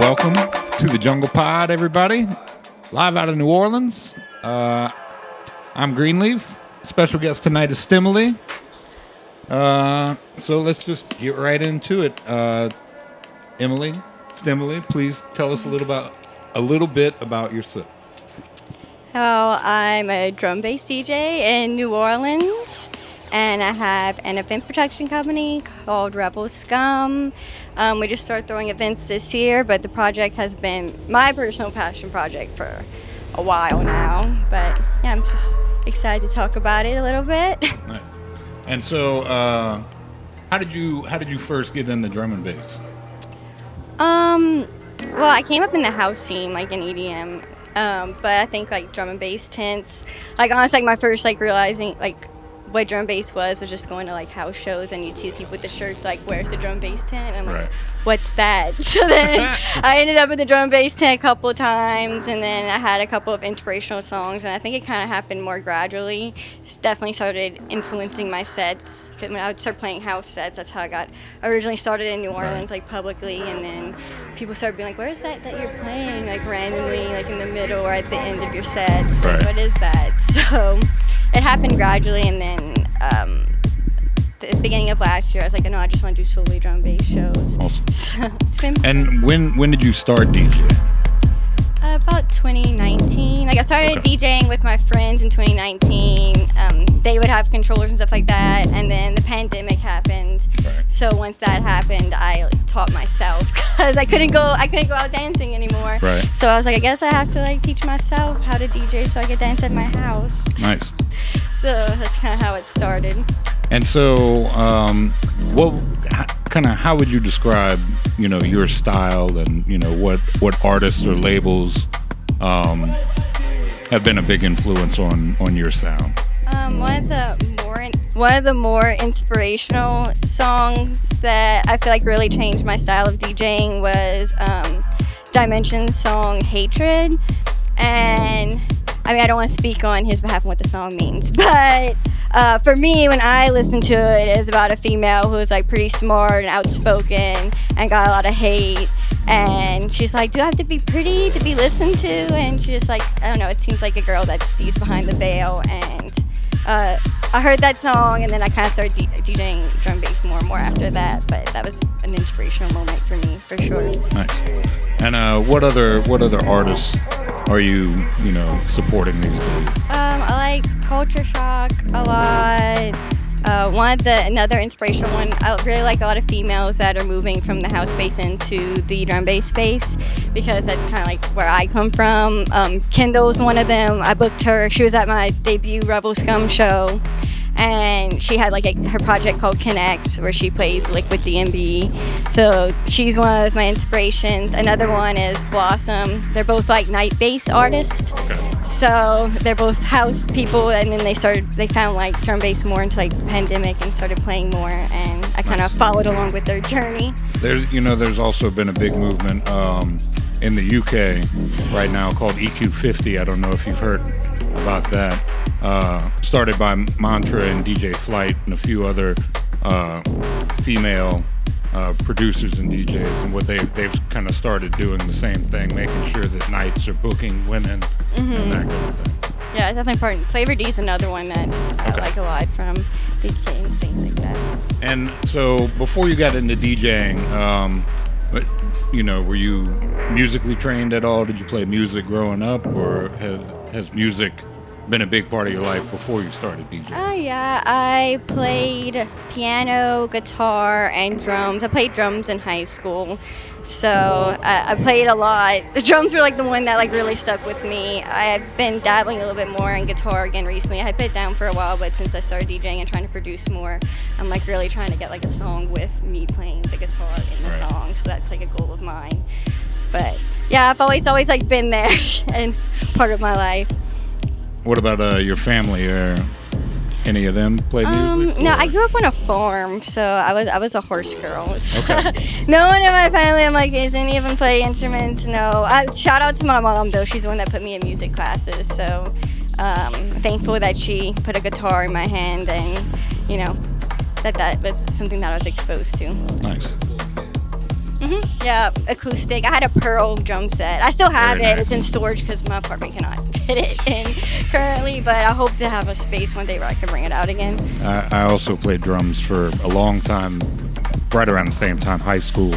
welcome to the Jungle Pod, everybody. Live out of New Orleans. I'm Greenleaf. Special guest tonight is Stemmily. So let's just get right into it. Stemmily, please tell us a little bit about yourself. Hello, I'm a drum bass DJ in New Orleans, and I have an event production company called Revel Scum. We just started throwing events this year, but the project has been my personal passion project for a while now. But yeah, I'm excited to talk about it a little bit. Nice. And so, how did you first get into drum and bass? Well, I came up in the house scene, like in EDM, but I think like drum and bass tents, like honestly, like my first like realizing like what drum and bass was just going to like house shows and you'd see people with the shirts like, where's the drum and bass tent? And I'm like, what's that? So then I ended up with the drum and bass tent a couple of times, and then I had a couple of inspirational songs, and I think it kind of happened more gradually. It definitely started influencing my sets. When I would start playing house sets, that's how I got originally started in New Orleans, like publicly, and then people started being like, where's that you're playing, like randomly, like in the middle or at the end of your sets? Like, what is that? So it happened gradually, and then the beginning of last year, I was like, no, I just want to do solely drum and bass shows. Awesome. So it's been And when did you start DJing? About 2019. Like I started DJing with my friends in 2019. They would have controllers and stuff like that, and then the pandemic happened. So once that happened, I taught myself because I couldn't go out dancing anymore. So I was like, I guess I have to like teach myself how to DJ so I could dance at my house. Nice. So that's kind of how it started. And so, how would you describe, your style, and what artists or labels have been a big influence on your sound? One of the more inspirational songs that I feel like really changed my style of DJing was Dimension's song "Hatred," and I mean, I don't want to speak on his behalf on what the song means, but for me, when I listened to it, it was about a female who was like pretty smart and outspoken and got a lot of hate. And she's like, do I have to be pretty to be listened to? And she's just like, I don't know, it seems like a girl that sees behind the veil. And I heard that song, and then I kind of started DJing drum bass more and more after that. But that was an inspirational moment for me, for sure. Nice. And what other artists are you supporting these days? I like Culture Shock a lot. Another inspirational one, I really like a lot of females that are moving from the house space into the drum bass space, because that's kind of like where I come from. Kendall's one of them. I booked her. She was at my debut Revel Scum show, and she had like her project called Connects, where she plays Liquid DnB. So she's one of my inspirations. Another one is Blossom. They're both like night bass artists. So they're both house people, and then they found like drum bass more into like the pandemic and started playing more, and I kind of followed along with their journey. There's also been a big movement in the UK right now called EQ50. I don't know if you've heard about that. Started by Mantra and DJ Flight and a few other female producers and DJs, and what they've kind of started doing the same thing, making sure that nights are booking women and that kind of thing. Yeah, it's definitely important. Flavor D is another one that I like a lot, from BK and things like that. And so before you got into DJing, were you musically trained at all? Did you play music growing up, or has music been a big part of your life before you started DJing? Oh yeah, I played piano, guitar, and drums. I played drums in high school, so I played a lot. The drums were like the one that like really stuck with me. I've been dabbling a little bit more in guitar again recently. I had put it down for a while, but since I started DJing and trying to produce more, I'm like really trying to get like a song with me playing the guitar in the song. So that's like a goal of mine. But yeah, I've always like been there and part of my life. What about your family? Any of them play music? No, I grew up on a farm, so I was a horse girl. So no one in my family, I'm like, does any of them play instruments? No. Shout out to my mom, though. She's the one that put me in music classes. So thankful that she put a guitar in my hand, and that was something that I was exposed to. Nice. Yeah, acoustic. I had a pearl drum set. I still have Very it. nice. It's in storage because my apartment cannot fit it in currently, but I hope to have a space one day where I can bring it out again. I also played drums for a long time, right around the same time, high school.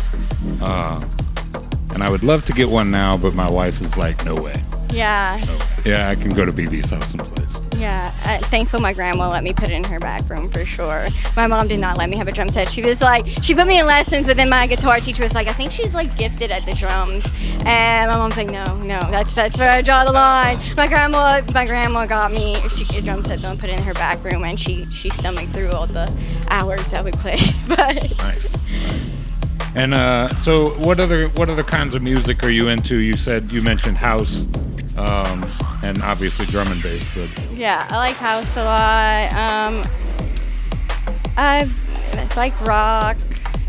And I would love to get one now, but my wife is like, no way. Yeah. No way. Yeah, I can go to Beebe's house and play. Yeah, thankful my grandma let me put it in her back room for sure. My mom did not let me have a drum set. She was like, she put me in lessons, but then my guitar teacher was like, I think she's like gifted at the drums. And my mom's like, no, that's where I draw the line. My grandma got me a drum set, don't put it in her back room, and she stomached through all the hours that we played. But Nice. And so, what other kinds of music are you into? You mentioned house, and obviously drum and bass, but yeah, I like house a lot. I like rock.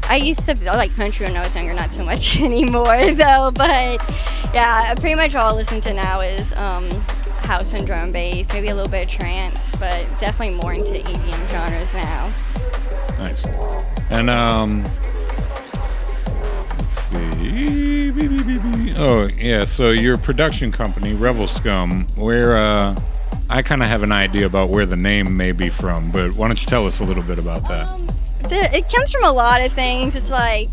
I used to like country when I was younger, not so much anymore though. But yeah, pretty much all I listen to now is house and drum and bass, maybe a little bit of trance, but definitely more into EDM genres now. nice. And let's see. Oh yeah, so your production company, Revel Scum, where I kind of have an idea about where the name may be from, but why don't you tell us a little bit about that? It comes from a lot of things. It's like,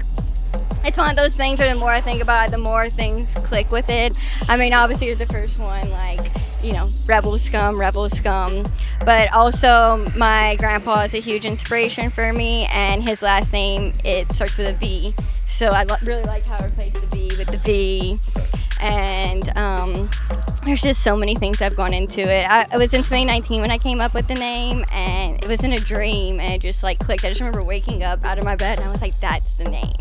it's one of those things where the more I think about it, the more things click with it. I mean, obviously, you're the first one, like, you know, Revel Scum. But also, my grandpa is a huge inspiration for me, and his last name, it starts with a V. So I really like how I replaced the B with the V. And there's just so many things that have gone into it. It was in 2019 when I came up with the name, and it was in a dream, and it just like clicked. I just remember waking up out of my bed, and I was like, that's the name.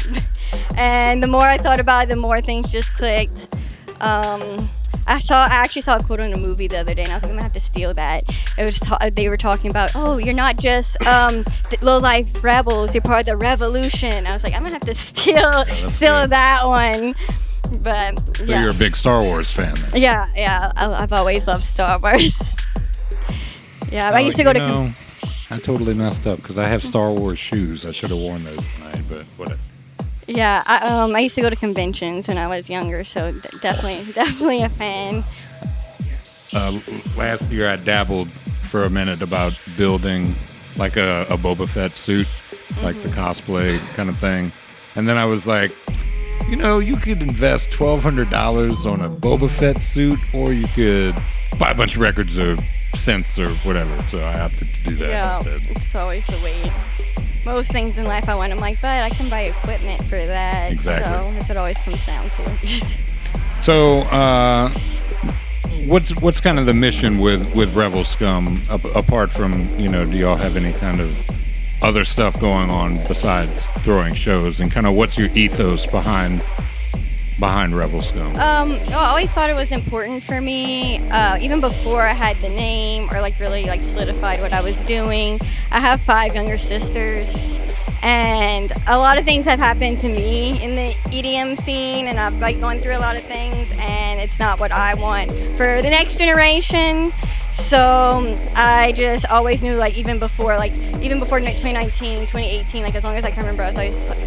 And the more I thought about it, the more things just clicked. I actually saw a quote in a movie the other day, and I was like, I'm gonna have to steal that. It was they were talking about, oh, you're not just low life rebels, you're part of the revolution. I was like, I'm gonna have to steal that one. But So yeah. you're a big Star Wars fan, then. Yeah. I've always loved Star Wars. Yeah, I used to go to. I totally messed up because I have Star Wars shoes. I should have worn those tonight, but whatever. Yeah, I used to go to conventions when I was younger, so definitely a fan. Last year I dabbled for a minute about building like a Boba Fett suit, like the cosplay kind of thing. And then I was like, you could invest $1,200 on a Boba Fett suit, or you could buy a bunch of records or synths or whatever. So I opted to do that instead. It's always the wait. Most things in life I want, I'm like, but I can buy equipment for that. Exactly. So that's what it always comes down to. So, what's kind of the mission with Revel Scum, apart from, do y'all have any kind of other stuff going on besides throwing shows, and kind of what's your ethos behind Revel Scum? I always thought it was important for me, even before I had the name or like really like solidified what I was doing. I have 5 younger sisters, and a lot of things have happened to me in the EDM scene, and I've like gone through a lot of things, and it's not what I want for the next generation. So I just always knew, like even before 2019, 2018, like as long as I can remember, I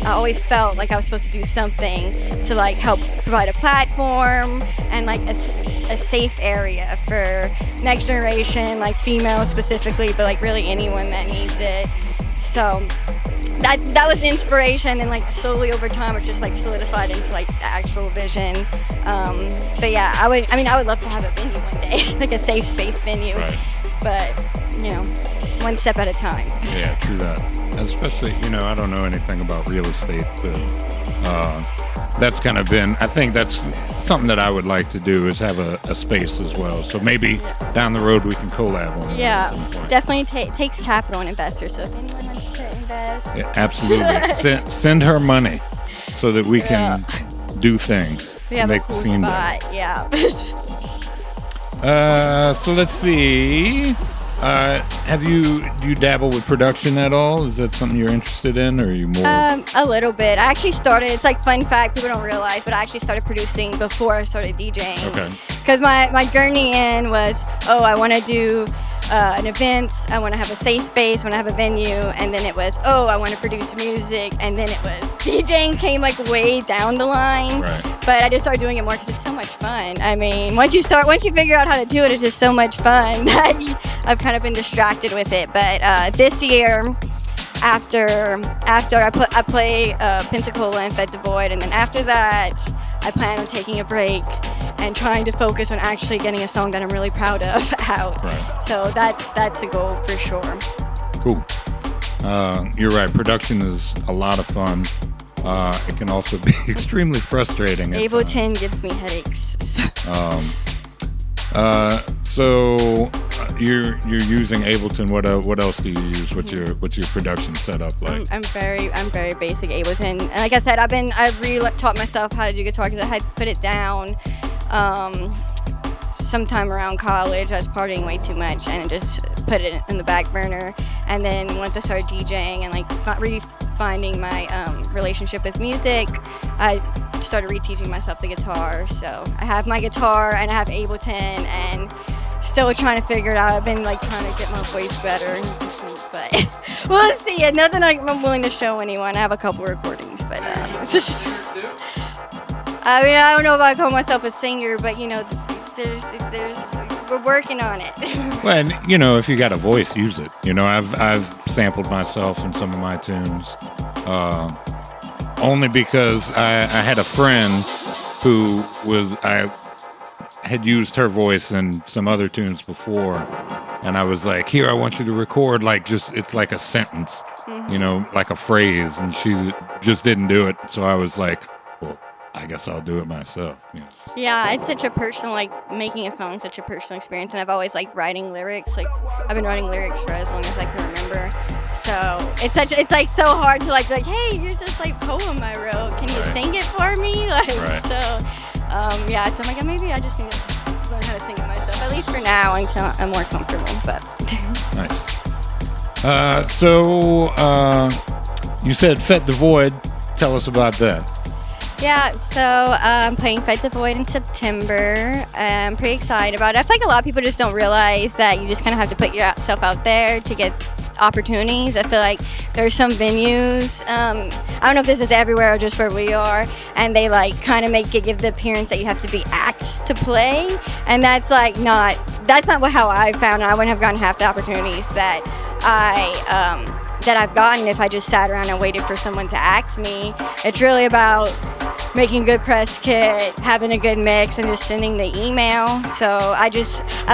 always felt like I was supposed to do something to like help provide a platform and like a safe area for next generation, like females specifically, but like really anyone that needs it. So that was the inspiration, and like slowly over time it just like solidified into like the actual vision. But yeah, I would love to have a venue one day, like a safe space venue. Right. But one step at a time. Yeah, true that. Especially, I don't know anything about real estate, but that's kind of been, I think that's something that I would like to do, is have a space as well. So maybe down the road we can collab on that. Yeah, definitely takes capital and investors. So if anyone wants to invest. Yeah, absolutely. Send her money so that we can do things to make the scene better. Yeah. So let's see. Do you dabble with production at all? Is that something you're interested in, or are you more? A little bit. I actually started, it's like fun fact, people don't realize, but I actually started producing before I started DJing. Okay. Because my journey in was, I want to do an event. I want to have a safe space. I want to have a venue. And then it was, oh, I want to produce music. And then it was DJing came like way down the line. Right. But I just started doing it more because it's so much fun. I mean, once you figure out how to do it, it's just so much fun that I've kind of been distracted with it. But this year, after I play Pensacola and Fed the Void, and then after that, I plan on taking a break and trying to focus on actually getting a song that I'm really proud of out. Right. So that's a goal for sure. Cool. You're right. Production is a lot of fun. It can also be extremely frustrating. Ableton gives me headaches. So you're using Ableton. What else do you use? What's your production setup like? I'm very basic Ableton. And like I said, I've really taught myself how to do guitar because I had to put it down sometime around college. I was partying way too much and just put it in the back burner. And then once I started DJing and like really finding my relationship with music, I started reteaching myself the guitar. So I have my guitar and I have Ableton and still trying to figure it out. I've been like trying to get my voice better, but we'll see. Nothing I'm willing to show anyone. I have a couple recordings, but I mean, I don't know if I call myself a singer, but you know, we're working on it. Well, and you know, if you got a voice, use it. You know, I've sampled myself in some of my tunes, only because I had a friend who I had used her voice in some other tunes before, and I was like, here, I want you to record like it's like a sentence, you know, like a phrase, and she just didn't do it. So I was like, well, I guess I'll do it myself. You know. Yeah, it's such a personal, like making a song, such a personal experience, and I've always liked writing lyrics. Like I've been writing lyrics for as long as I can remember. So it's like so hard to like hey, here's this like poem I wrote. Can you sing it for me? Like so. Yeah, so I'm like, maybe I just need to learn how to sing it myself, at least for now, until I'm more comfortable. But nice. So you said Fed the Void. Tell us about that. Yeah, so I'm playing Fed the Void in September. I'm pretty excited about it. I feel like a lot of people just don't realize that you just kind of have to put yourself out there to get opportunities. I feel like there's some venues, I don't know if this is everywhere or just where we are, and they like kind of give the appearance that you have to be asked to play, and that's not how I found it. I wouldn't have gotten half the opportunities that I've gotten if I just sat around and waited for someone to ask me. It's really about making a good press kit, having a good mix, and just sending the email. So I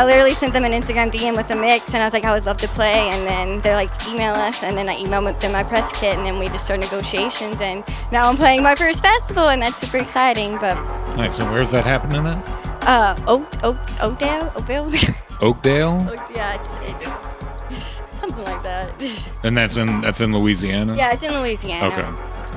literally sent them an Instagram DM with a mix, and I was like, I would love to play, and then they're like, email us, and then I emailed them my press kit, and then we just started negotiations, and now I'm playing my first festival, and that's super exciting. But nice. And where's that happening at? Oakdale? Oakdale? Yeah, it's something like that. And that's in Louisiana? Yeah, it's in Louisiana. Okay.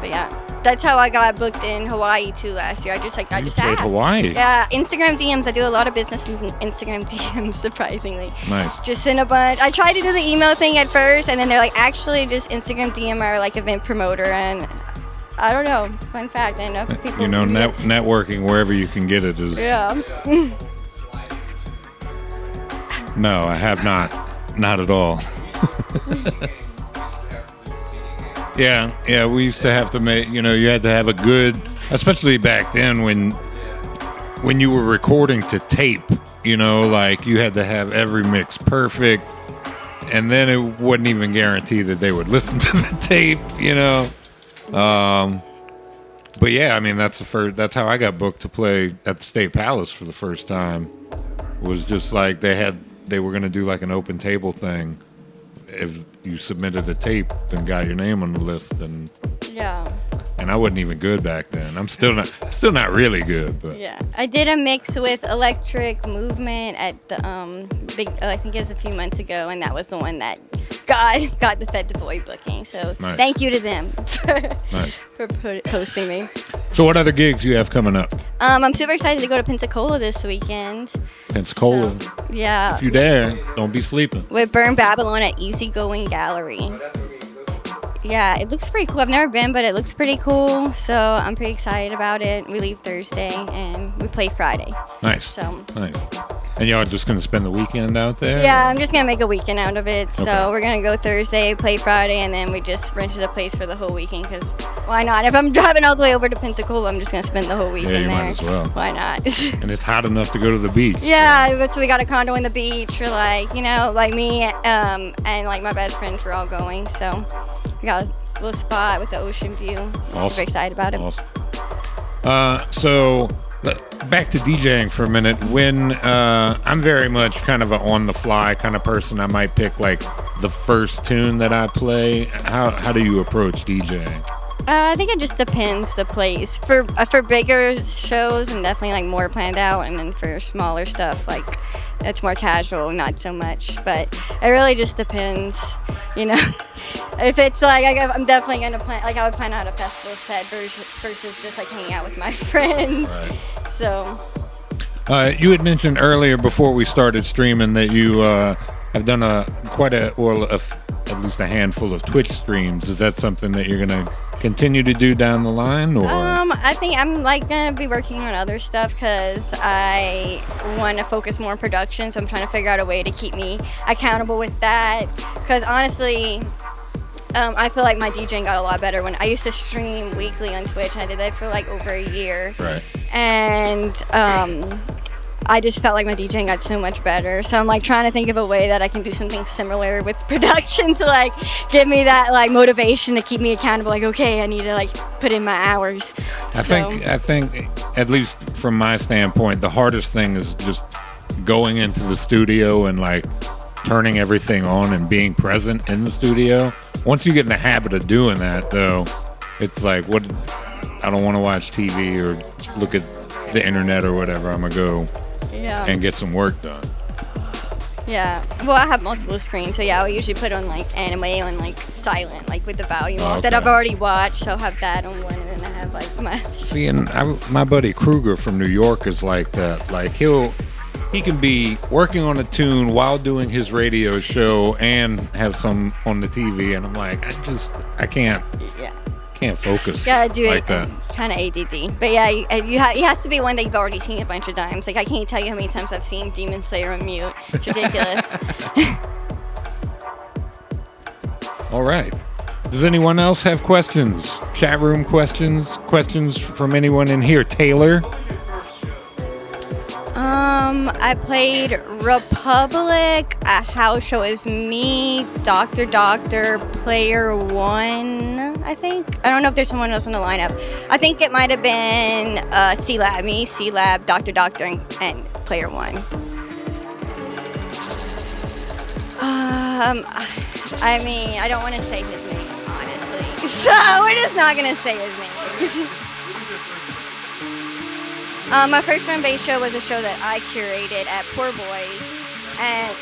But yeah, that's how I got booked in Hawaii too last year. I just asked. Hawaii? Yeah, Instagram DMs. I do a lot of business in Instagram DMs, surprisingly. Nice. Just send a bunch. I tried to do the email thing at first, and then they're like, actually, just Instagram DM our like event promoter, and I don't know. Fun fact, I know people. You know, networking wherever you can get it is. Yeah. No, I have not. Not at all. Yeah, we used to have to make, you know, you had to have a good, especially back then when you were recording to tape, you know, like you had to have every mix perfect, and then it wouldn't even guarantee that they would listen to the tape, you know. But yeah, I mean, that's how I got booked to play at the State Palace for the first time. It was just like they were going to do like an open table thing. If you submitted a tape and got your name on the list, and I wasn't even good back then. I'm still not really good, but yeah, I did a mix with Electric Movement at the I think it was a few months ago, and that was the one that got the Fed the Void booking. So nice. Thank you to them nice. for hosting me. So what other gigs you have coming up? I'm super excited to go to Pensacola this weekend. Pensacola. So, yeah. If you dare, don't be sleeping. With Burn Babylon at Easygoing Gallery. Yeah, it looks pretty cool. I've never been, but it looks pretty cool. So I'm pretty excited about it. We leave Thursday and we play Friday. Nice. So nice. And y'all just gonna spend the weekend out there? Yeah, I'm just gonna make a weekend out of it. So Okay. we're gonna go Thursday, play Friday, and then we just rented a place for the whole weekend. Cause why not? If I'm driving all the way over to Pensacola, I'm just gonna spend the whole weekend Yeah, you there. might as well. Why not? And it's hot enough to go to the beach. Yeah, so we got a condo in the beach. We're like, like me and like my best friends were all going. So we got a little spot with the ocean view. I'm super excited about it. Awesome. So back to DJing for a minute. When I'm very much kind of an on-the-fly kind of person, I might pick like the first tune that I play. How do you approach DJing? I think it just depends the place. For bigger shows and definitely like more planned out, and then for smaller stuff like it's more casual, not so much. But it really just depends, If it's like I'm definitely gonna plan, like I would plan out a festival set versus just like hanging out with my friends. Right. So. You had mentioned earlier before we started streaming that you have done at least a handful of Twitch streams. Is that something that you're gonna continue to do down the line, or? I think I'm like gonna be working on other stuff because I want to focus more on production. So I'm trying to figure out a way to keep me accountable with that. Because honestly, I feel like my DJing got a lot better when I used to stream weekly on Twitch. I did that for like over a year. Right. And I just felt like my DJing got so much better. So I'm like trying to think of a way that I can do something similar with production to like give me that like motivation to keep me accountable. Like, okay, I need to like put in my hours. I think at least from my standpoint, the hardest thing is just going into the studio and like turning everything on and being present in the studio. Once you get in the habit of doing that, though, it's like, I don't want to watch TV or look at the internet or whatever. I'm gonna go and get some work done. Yeah. Well, I have multiple screens, so yeah, I usually put on like anime on like silent, like with the volume off that I've already watched. So I'll have that on one, and then I have like my. See, and my buddy Kruger from New York is like that. Like he can be working on a tune while doing his radio show and have some on the TV, and I'm like, I can't focus. Gotta do like it that. Kind of ADD, but yeah, it has to be one that you've already seen a bunch of times. Like I can't tell you how many times I've seen Demon Slayer on mute. It's ridiculous. All right. Does anyone else have questions? Chat room questions? Questions from anyone in here? Taylor? I played Republic, a house show is me, Dr. Player One, I think. I don't know if there's someone else in the lineup. I think it might have been C-Lab, Dr. and Player One. I mean, I don't want to say his name, honestly. So we're just not going to say his name. My first drum bass show was a show that I curated at Poor Boys, and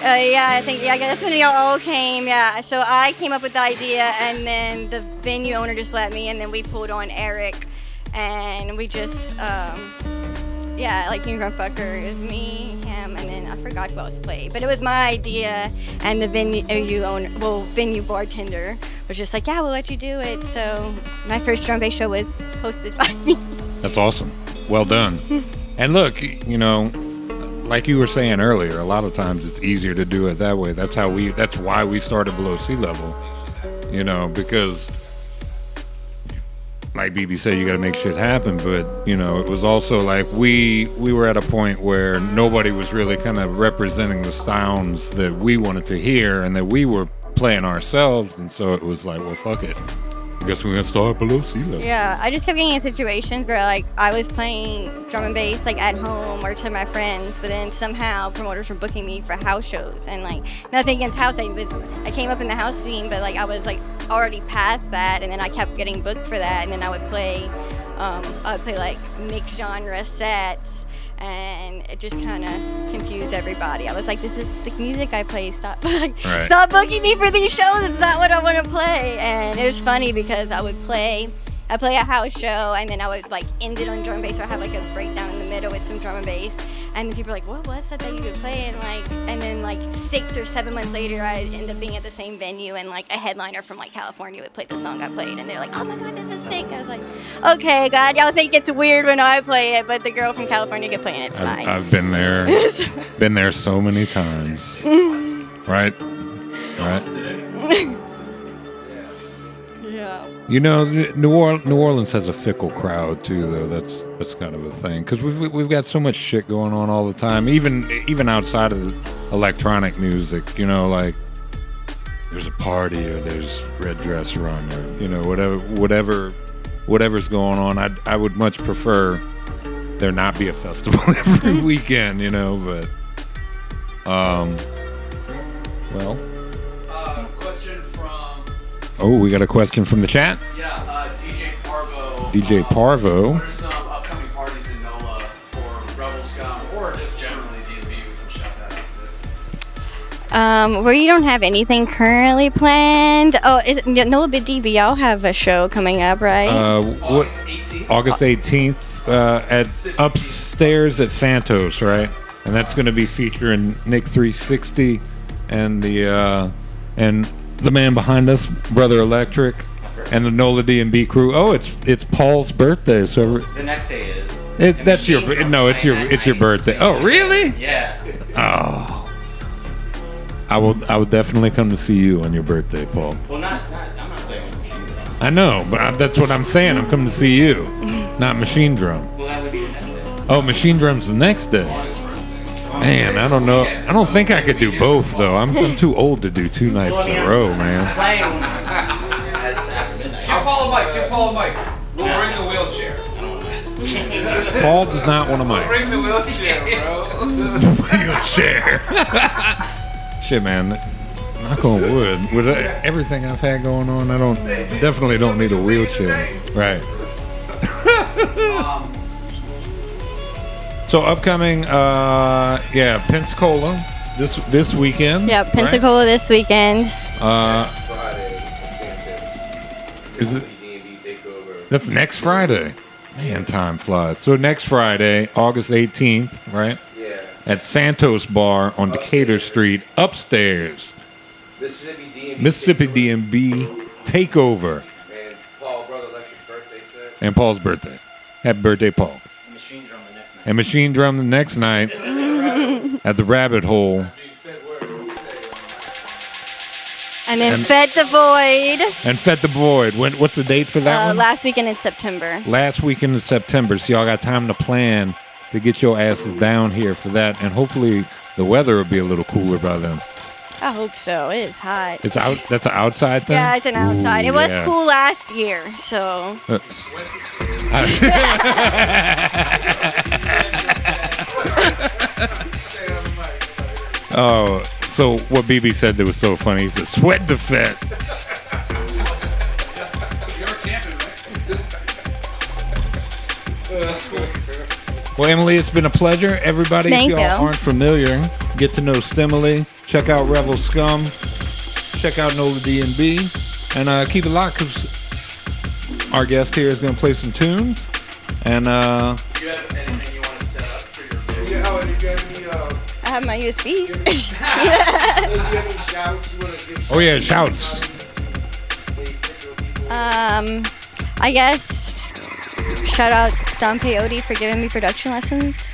I think that's when y'all all came. Yeah, so I came up with the idea, and then the venue owner just let me, and then we pulled on Eric, and we just like Unicorn Fucker is me, him, and then I forgot who else played, but it was my idea, and the venue bartender was just like, yeah, we'll let you do it. So my first drum bass show was hosted by me. That's awesome. Well done. And look, like you were saying earlier, a lot of times it's easier to do it that way. That's why we started Below Sea Level. Because like Beebe said, you got to make shit happen. But, it was also like we were at a point where nobody was really kind of representing the sounds that we wanted to hear and that we were playing ourselves. And so it was like, well, fuck it. I guess we're going to start Below Sea Level. Yeah, I just kept getting in situations where like I was playing drum and bass like at home or to my friends, but then somehow promoters were booking me for house shows, and like nothing against house, I came up in the house scene, but like I was like already past that, and then I kept getting booked for that, and then I would play like mixed genre sets, and it just kind of confused everybody. I was like, this is the music I play. Stop booking me for these shows. It's not what I want to play. And it was funny because I play a house show, and then I would like end it on drum and bass, or have like a breakdown in the middle with some drum and bass, and then people are like, what was that you would play? And then like 6 or 7 months later, I ended up being at the same venue, and like a headliner from like California would play the song I played, and they're like, "Oh my God, this is sick!" I was like, "Okay, God, y'all think it's weird when I play it, but the girl from California can play it. It's fine." I've been there, been there so many times. Right. Yeah. You know, New Orleans has a fickle crowd too, though. That's kind of a thing because we've got so much shit going on all the time, even outside of electronic music. You know, like there's a party or there's Red Dress Run or you know whatever's going on. I would much prefer there not be a festival every weekend. You know, but well. Question from... Oh, we got a question from the chat? Yeah, DJ Parvo. DJ Parvo. What are some upcoming parties in NOLA for Revel Scum or just generally DnB? We can shout that out. We don't have anything currently planned. Oh, Noladnb DJ, y'all have a show coming up, right? August 18th? August 18th at upstairs at Santos, right? And that's going to be featuring Nick 360 and the man behind us, Brother Electric, and the Noladnb crew. Oh, it's Paul's birthday, so The next day is. it's your birthday. Oh, really? Yeah. Oh, I will definitely come to see you on your birthday, Paul. Well, I'm not playing with Machine Drum. I know, but that's what I'm saying. I'm coming to see you, not Machine Drum. Well, that would be the next day. Oh, Machine Drum's the next day. Man, I don't know. I don't think I could do both, though. I'm too old to do 2 nights in a row, man. Playing after midnight. Give Paul a mic. We'll bring the wheelchair. I don't want to. Paul does not want a mic. Bring the wheelchair, bro. Wheelchair. Shit, man. Knock on wood. With everything I've had going on, I definitely don't need a wheelchair. Right. So upcoming, Pensacola this weekend. Yeah, Pensacola this weekend. Friday at Santos. Is it? DnB takeover. That's next Friday. Man, time flies. So next Friday, August 18th, right? Yeah. At Santos Bar on Decatur Street, upstairs. Mississippi DnB takeover. And Paul, Brother Electric's birthday set. And Paul's birthday. Happy birthday, Paul. Machine Drum the next night. And Machine Drum the next night at the Rabbit Hole. And then Fed to Void. And Fet the Void. What's the date for that one? Last weekend in September. Last weekend in September. So y'all got time to plan to get your asses down here for that. And hopefully the weather will be a little cooler by then. I hope so. It is hot. It's out. That's an outside thing? Yeah, it's an outside. Ooh, it was yeah. cool last year, so. Oh, so what Beebe said that was so funny, he said, sweat the Fet. You're camping, right? Well, Emily, it's been a pleasure. Everybody, Thank if y'all you. aren't familiar, get to know Stemmily. Check out Revel Scum. Check out Noladnb. And keep it locked because our guest here is going to play some tunes. And Do you have anything you want to set up for your Yeah, Howard, if you have any, I have my USBs. if you have any shouts you want to give? oh yeah, shouts. I guess shout out Don Peyote for giving me production lessons.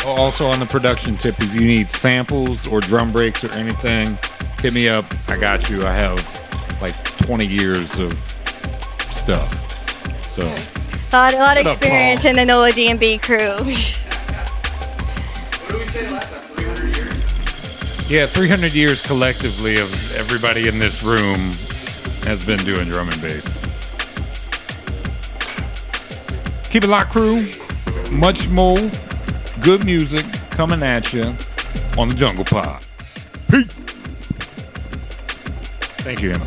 Oh, also on the production tip, if you need samples or drum breaks or anything, hit me up. I got you. I have like 20 years of stuff. So A lot of What up, experience Paul? in the Noladnb crew. What did we say last time? 300 years? yeah, 300 years collectively of everybody in this room has been doing drum and bass. Keep it locked, crew. Much more good music coming at you on the Jungle Pod. Peace. Thank you, Emma.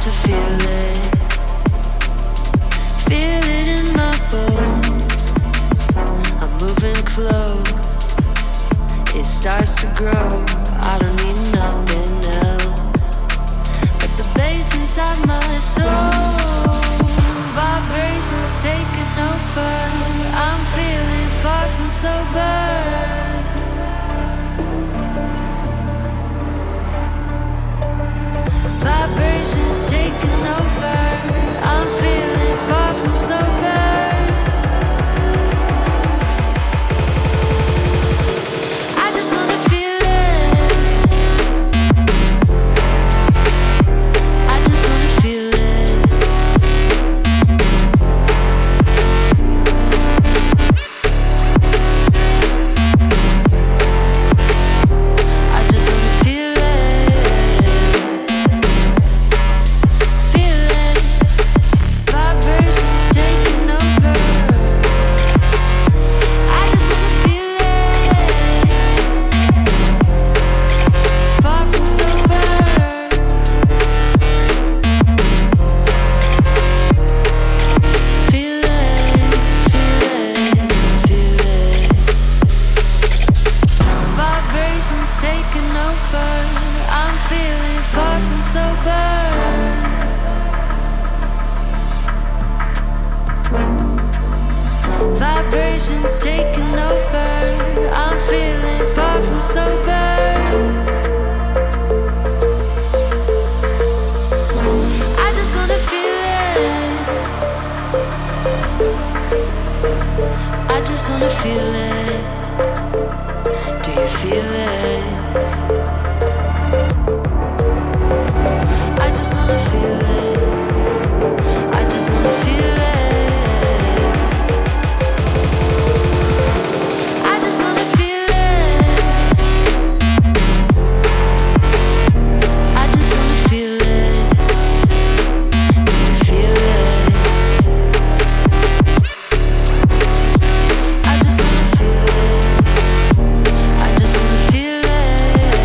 to feel it. Feel it in my bones. I'm moving close. It starts to grow. I don't need nothing else but the bass inside my soul. Vibrations taking over. I'm feeling far from sober. Vibrations taking over. I'm feeling far from sober. I just wanna feel it. I just wanna feel it. I just wanna feel it. Feel it. Vibrations taking over. I just wanna feel it. Far from sober. Feel it, feel it, feel it. Vibrations taking over. I'm feeling far from sober. Vibrations taking over. I'm feeling far from sober. I just wanna feel it. I just wanna feel it. Do you feel it? I just wanna feel it. I just wanna feel it. I just wanna feel it. I just wanna feel it. Do you feel it? I just wanna feel it. I just wanna feel it.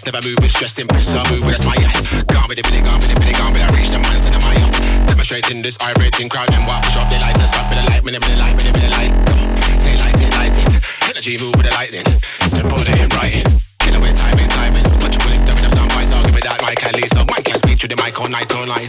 Never move with stress, impress, I move with a smile. Gone with it, gone with it, gone with it, I reach the minds of the mile. Demonstrating this irate crowd, then walk, push up the lighters, up with the light, with the light, with the light. Say light it. Energy move with the lightning, then put it in writing. Kill away timing. Touch it with it, them down by, so give me that mic, at least so one can speak to the mic all night. Nice.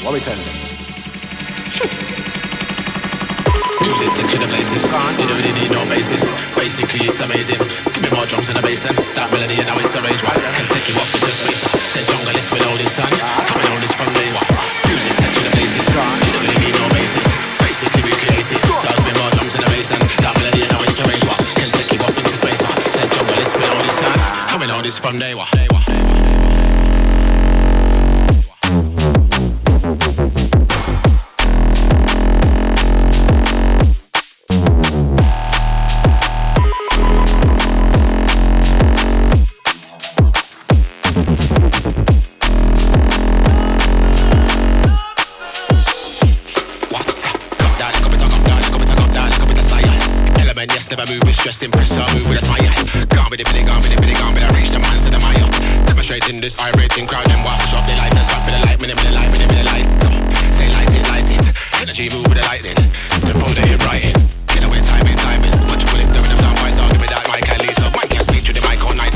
What we turning it? Music to the places, you don't really need no basis. Basically it's amazing. Give me more drums in the bass and that melody and now it's arranged right. Can take you up into space. Said junglist with all this sun. Coming on this from day one. Music to the places, you don't really need no basis. Basically we created. So give me more drums in the bass and that melody and now it's arranged right. Can take you up into space. Said junglist with all this sun. Coming on this from day one. Just impress, I move with a smile. Gone with it, gone with it, I reach the minds of the mile. Demonstrating this irating crowd, then walk, push up the lighters, up with the light, with the light, with the light. Say light it. Energy move with the lightning, then put it in writing. Get away timing. Watch you with it, them down by, so give me that mic, at least so one can speak to the mic all night.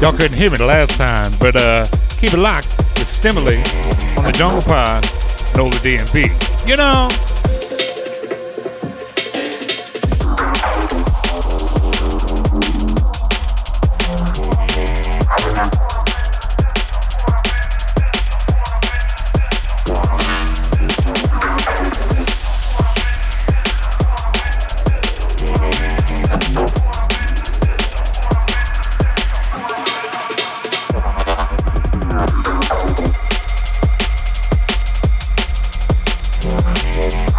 Y'all couldn't hear me the last time, but keep it locked with Stemmily on the Jungle Pod, Noladnb. You know. Yeah.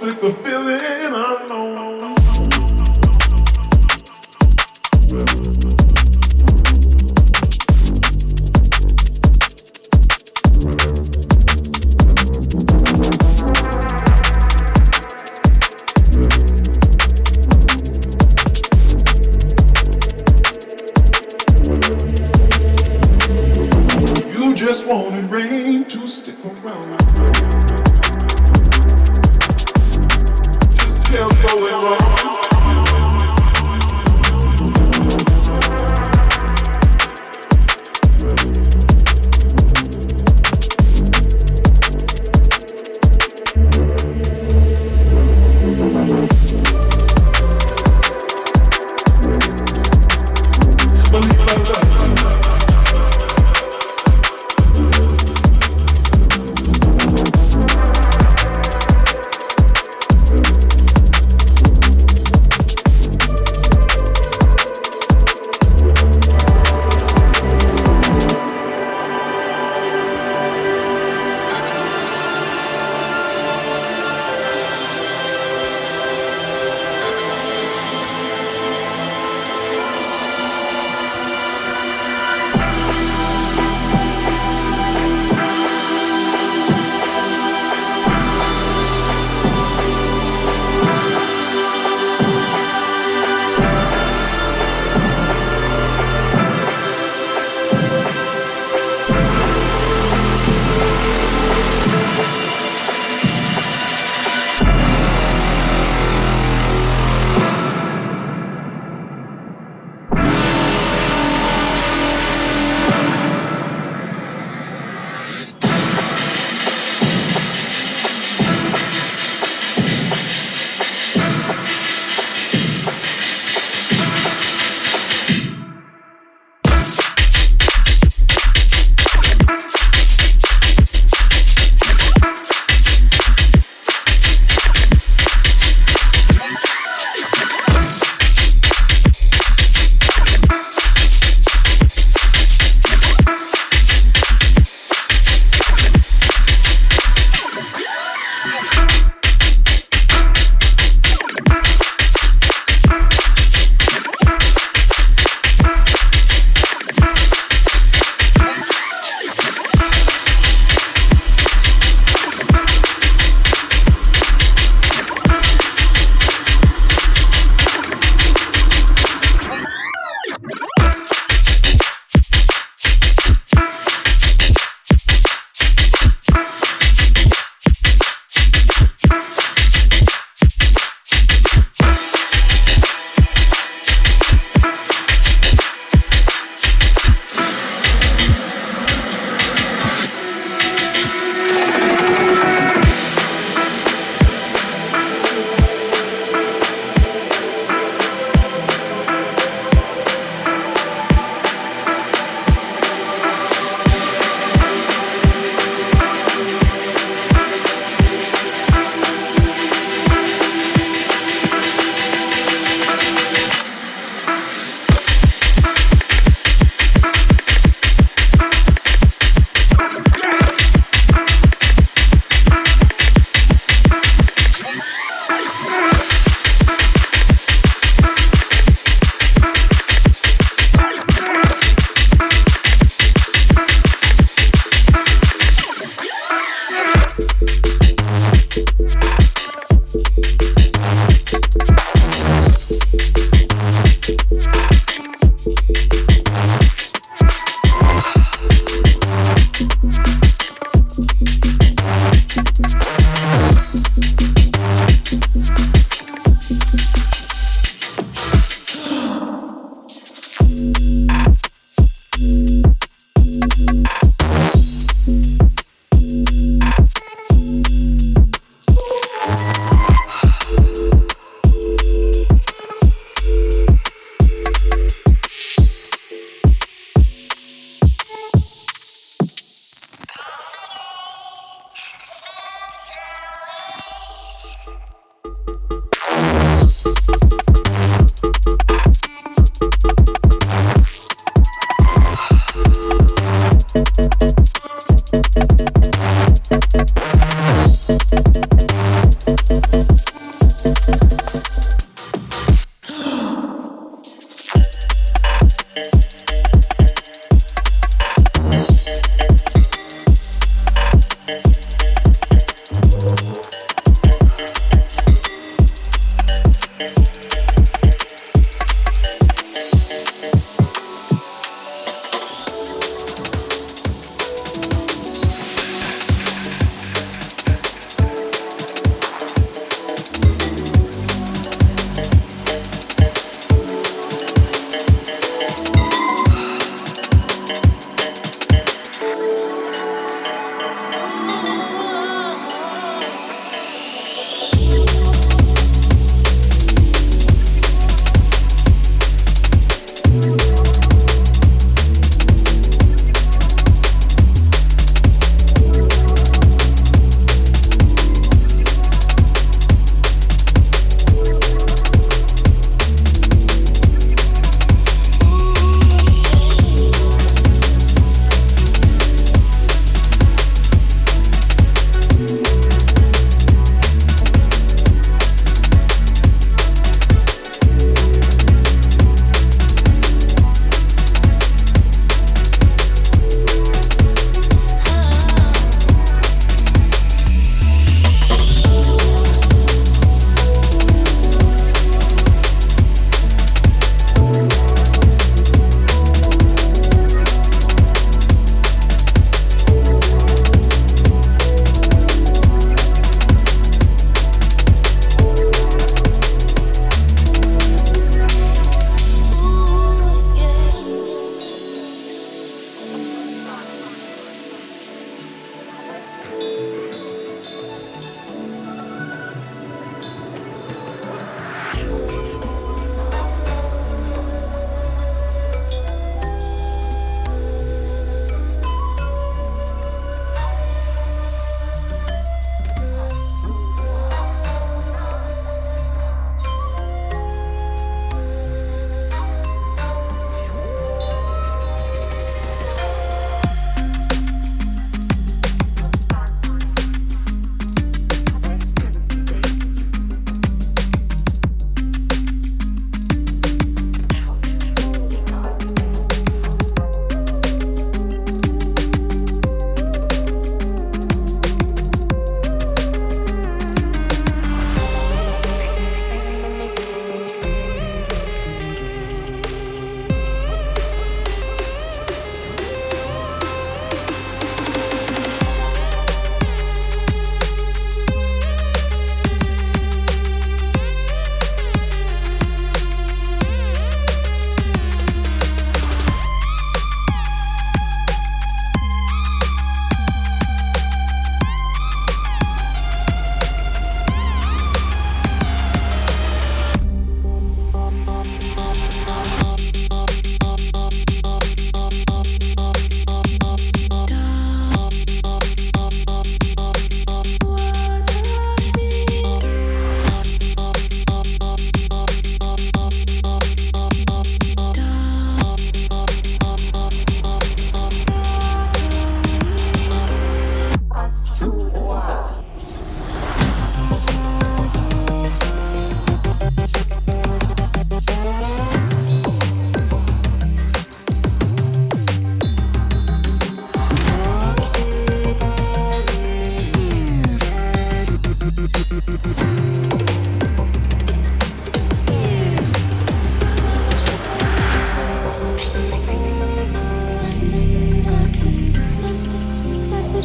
sick of feeling alone. You just wanted rain to stick around. Just kept going on.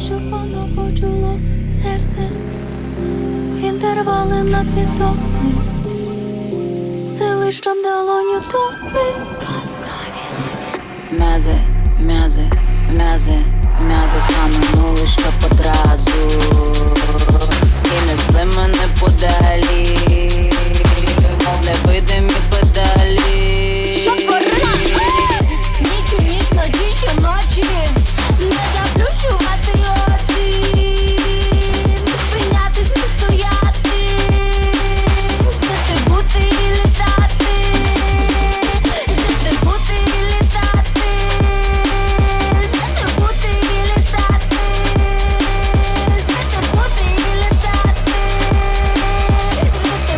щоб воно почуло серце, інтервали на підтони, сили, щоб долоню тони. М'язи, м'язи, м'язи, м'язи схаменули, щоб одразу і несли мене подалі, мов невидимі педалі. Щоб творила ніч у ніч, ночі щоночі, не заплющувати очі, не спинятись, не стояти, жити, бути і літати, жити, бути і літати, жити, бути і літати, жити, бути і літати, жити,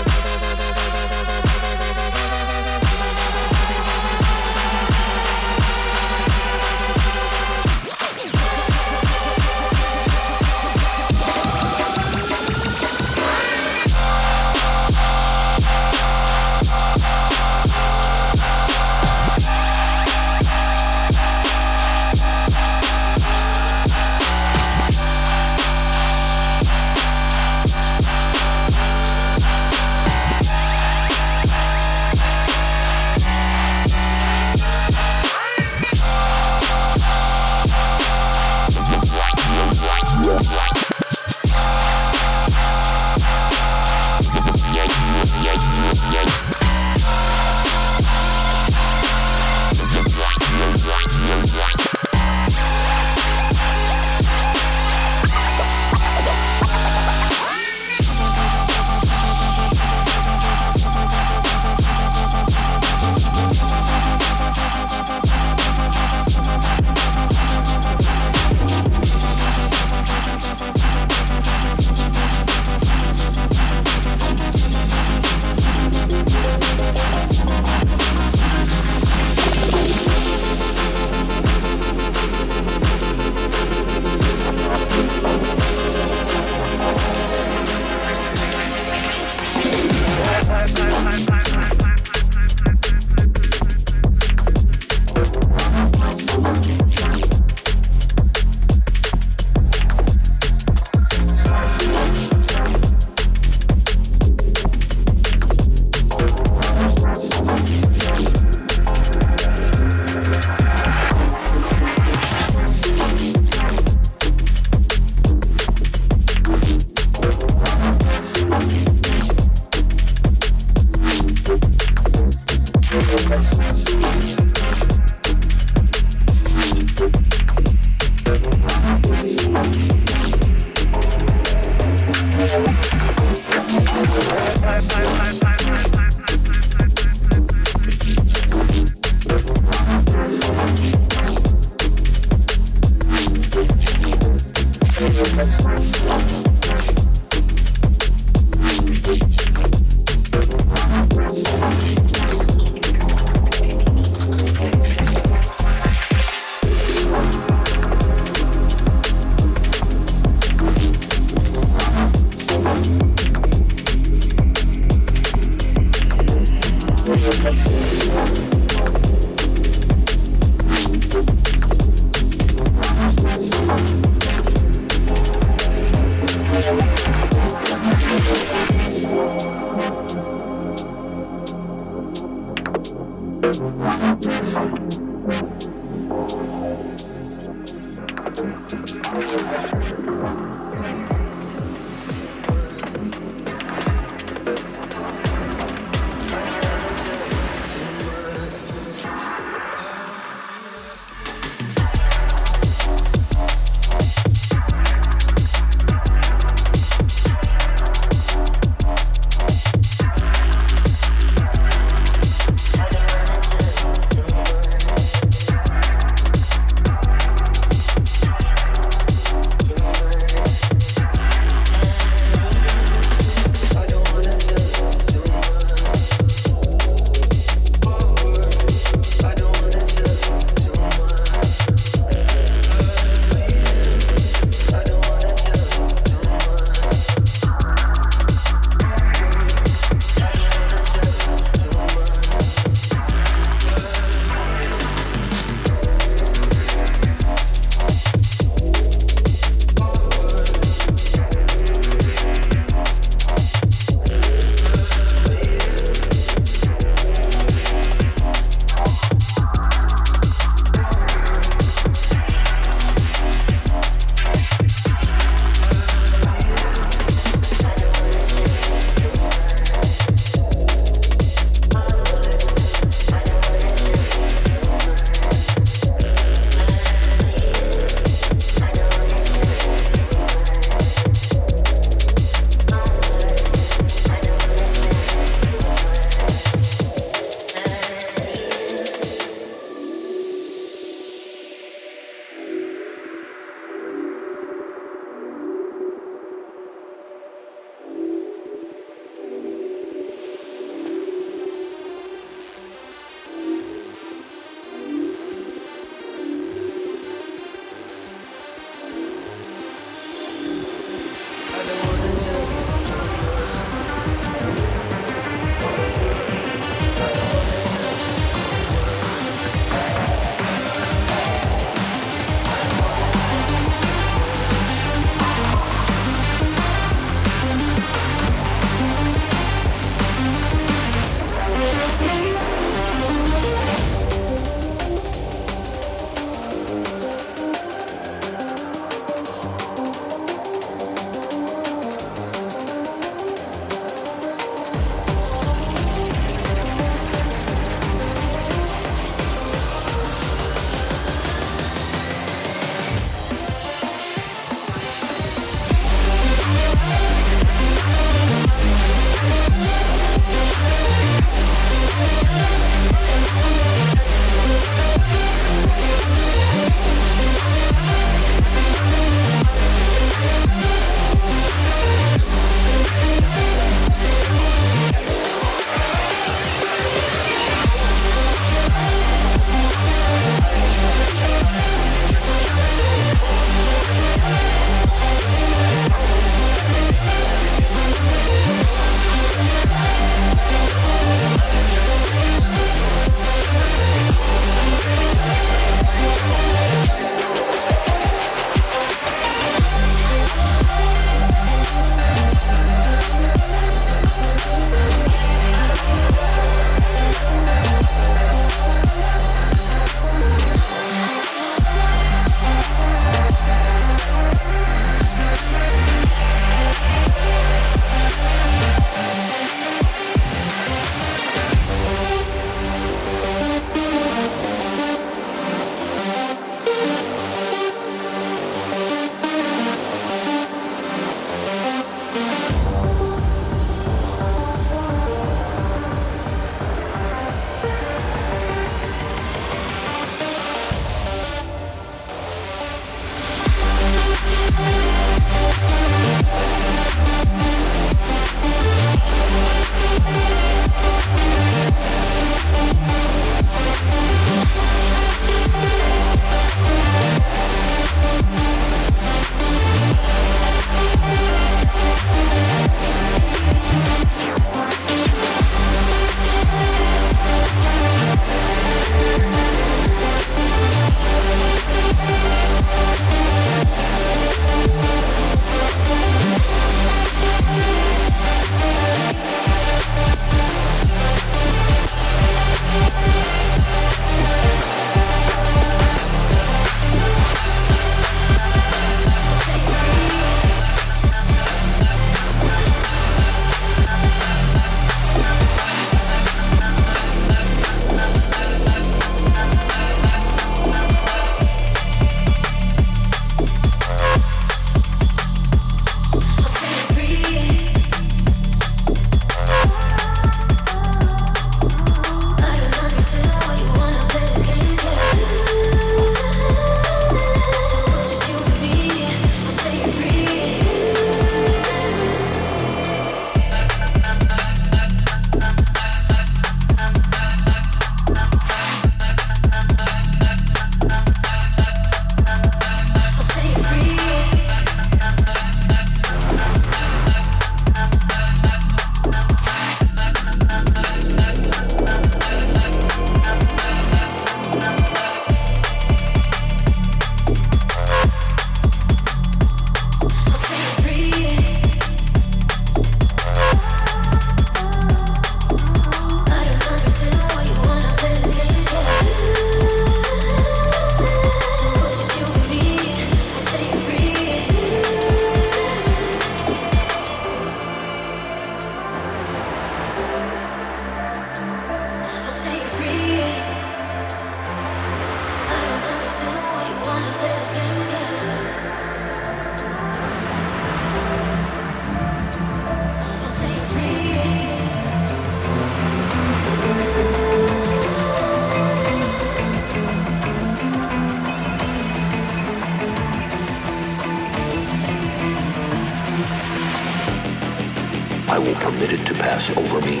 will permit it to pass over me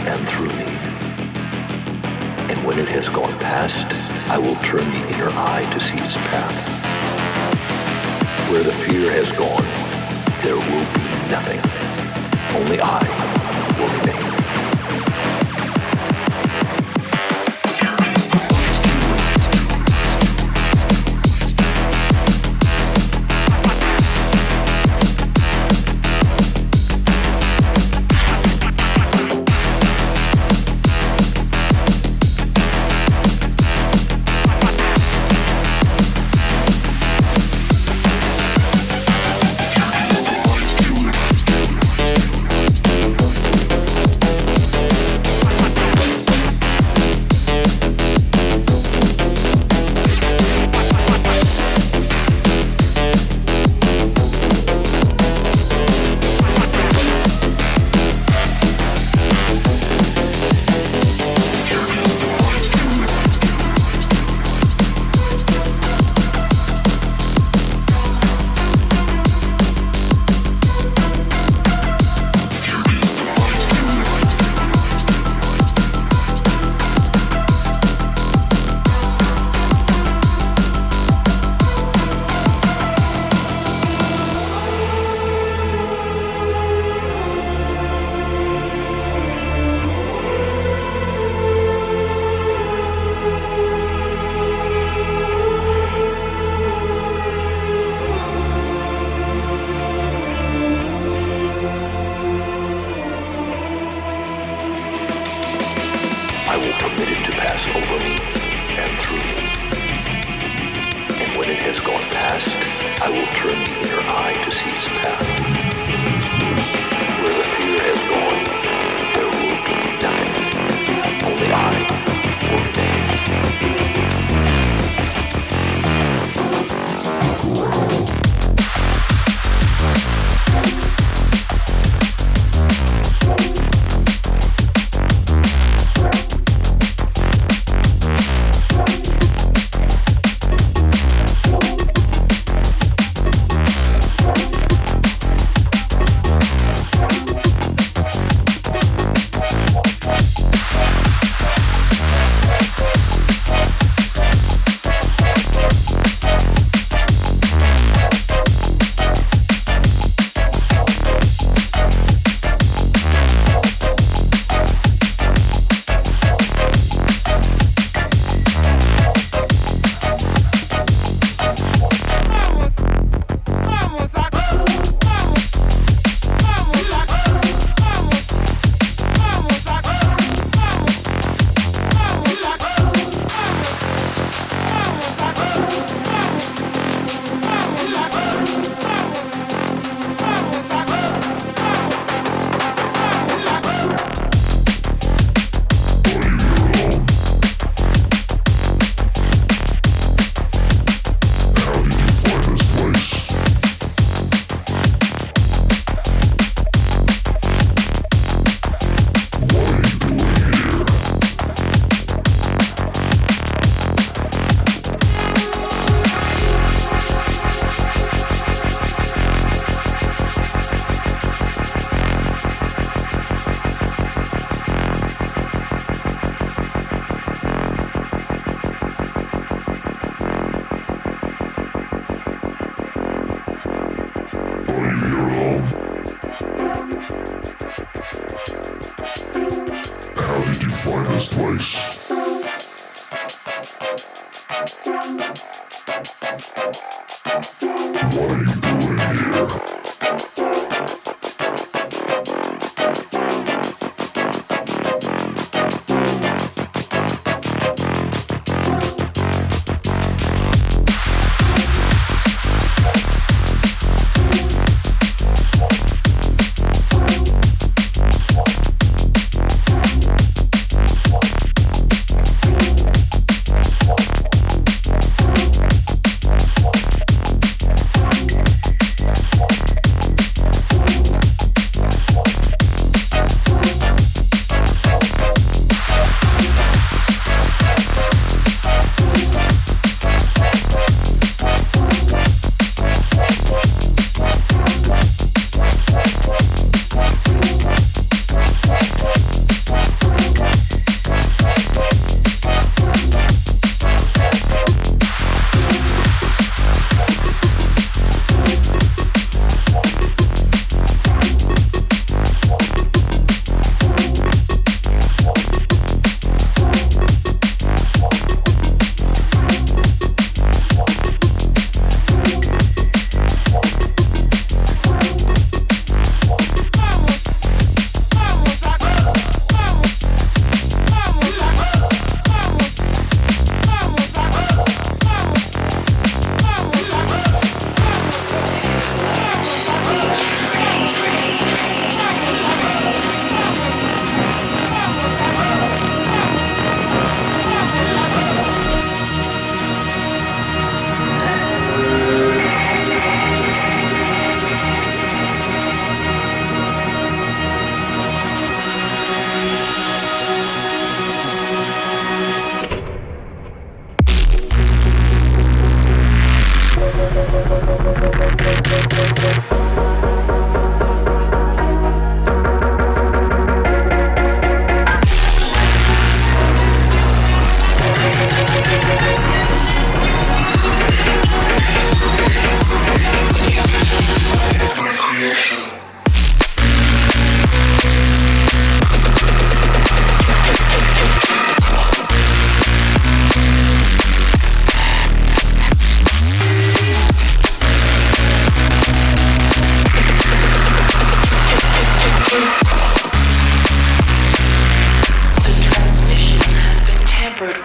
and through me. And when it has gone past, I will turn the inner eye to see its path. Where the fear has gone, there will be nothing. Only I will remain.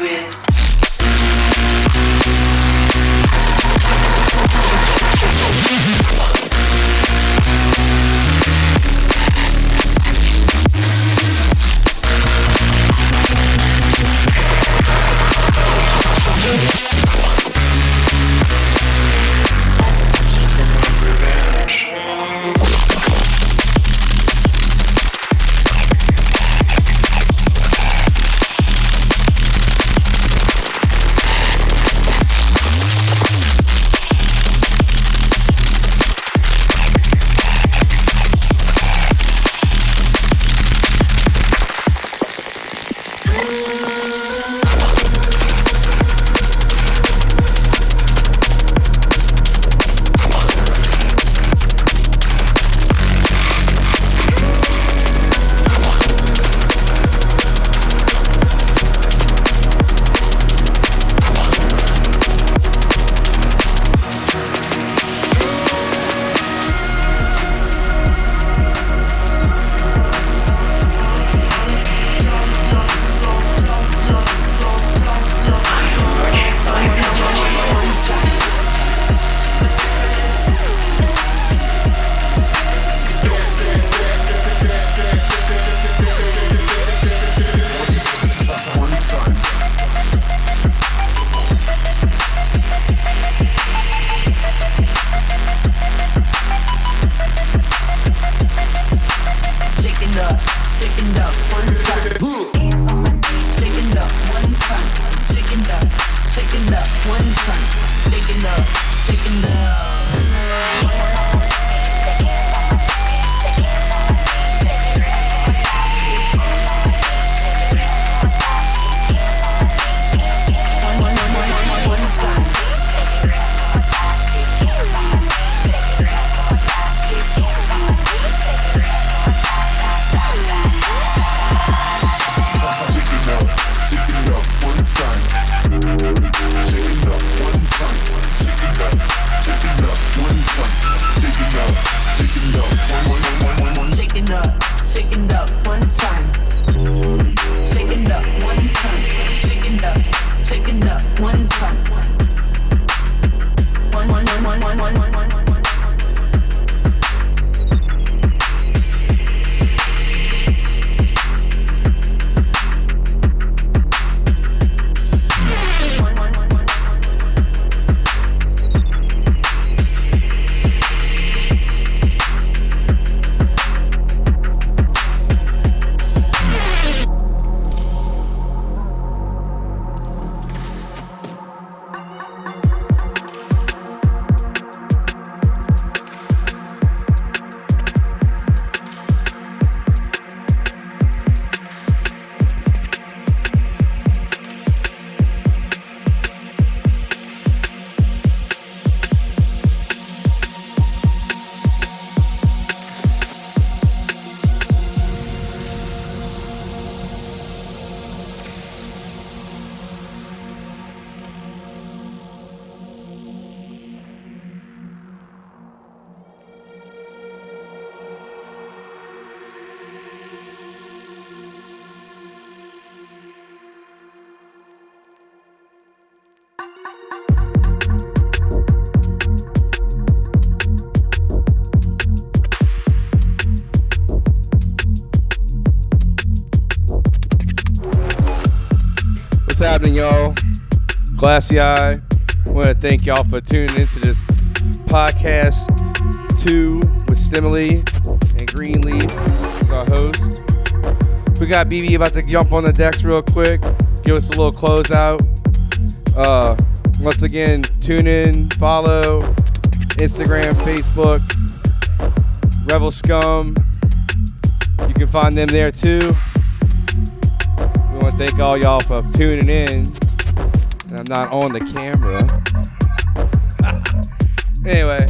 it. What's happening, y'all? Classy Eye. I want to thank y'all for tuning into this podcast 2 with Stemmily and Greenleaf as our host. We got Beebe about to jump on the decks real quick, give us a little closeout. Once again, tune in, follow Instagram, Facebook, Revel Scum. You can find them there too. We want to thank all y'all for tuning in. And I'm not on the camera. Anyway,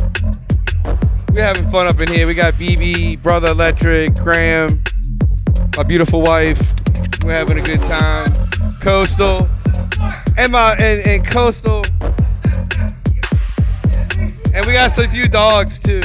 we're having fun up in here. We got Beebe, Brother Electric, Graham, my beautiful wife. We're having a good time. Coastal. And Coastal. And we got a few dogs too.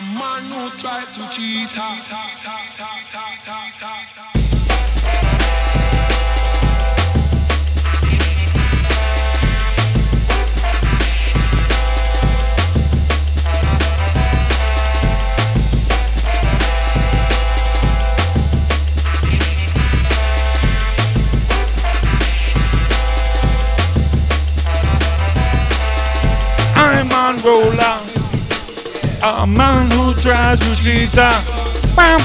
A man who tried to cheat her. I'm on roller, a man who drives you cheetah. Bam.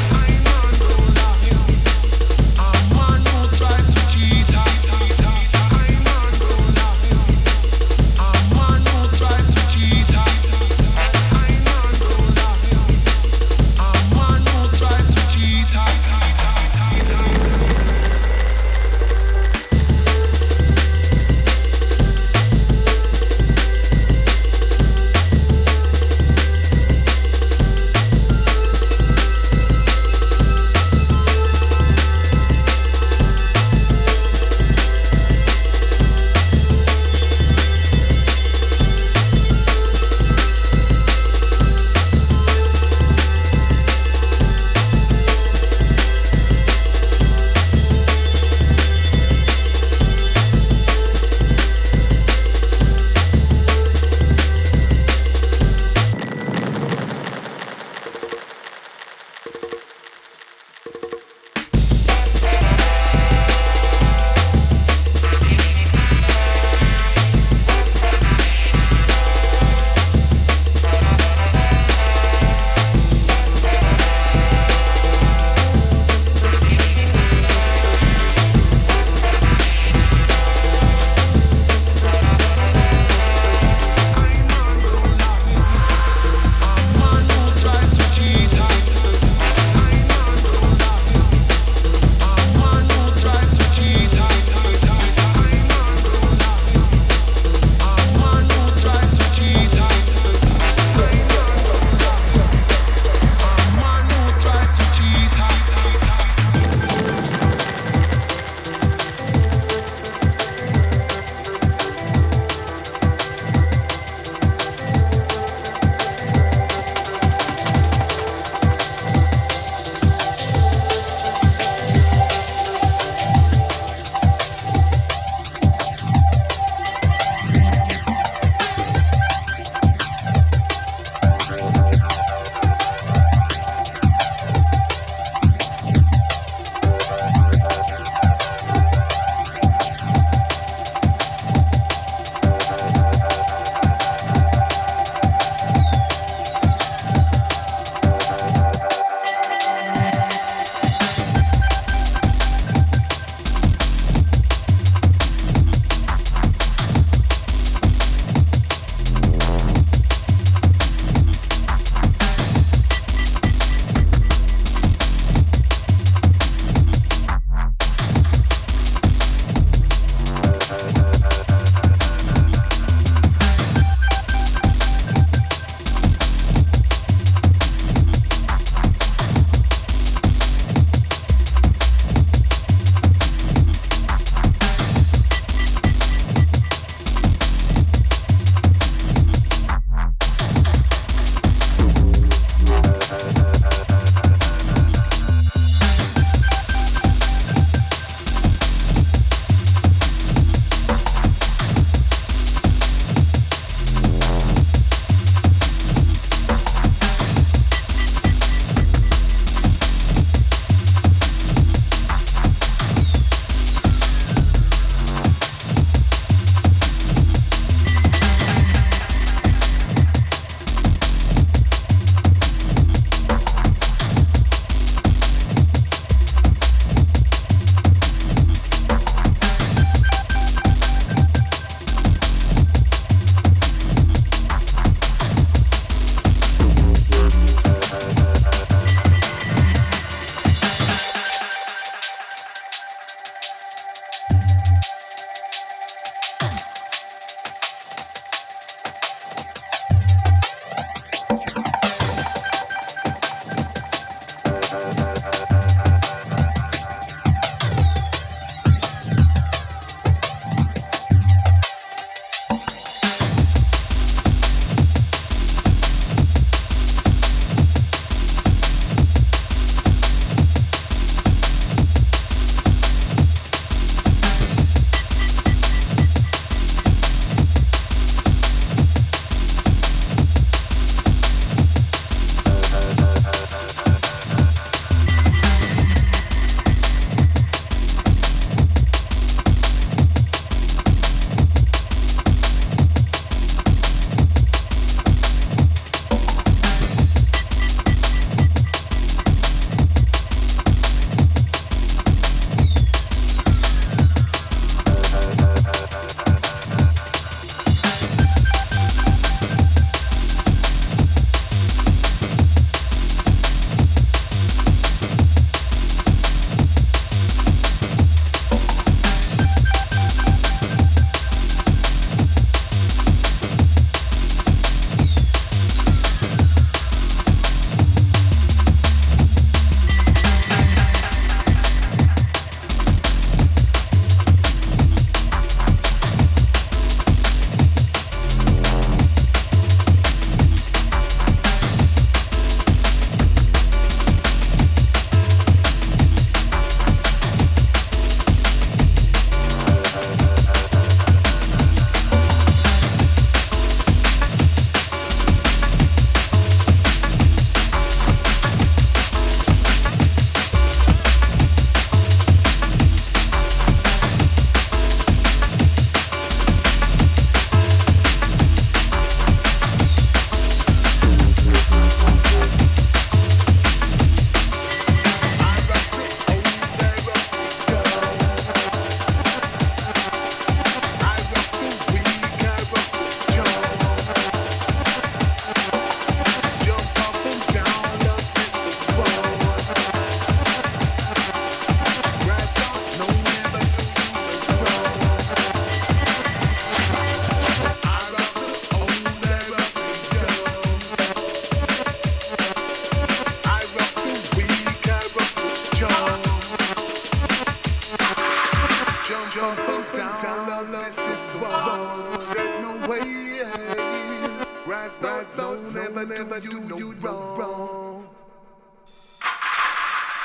never do you wrong.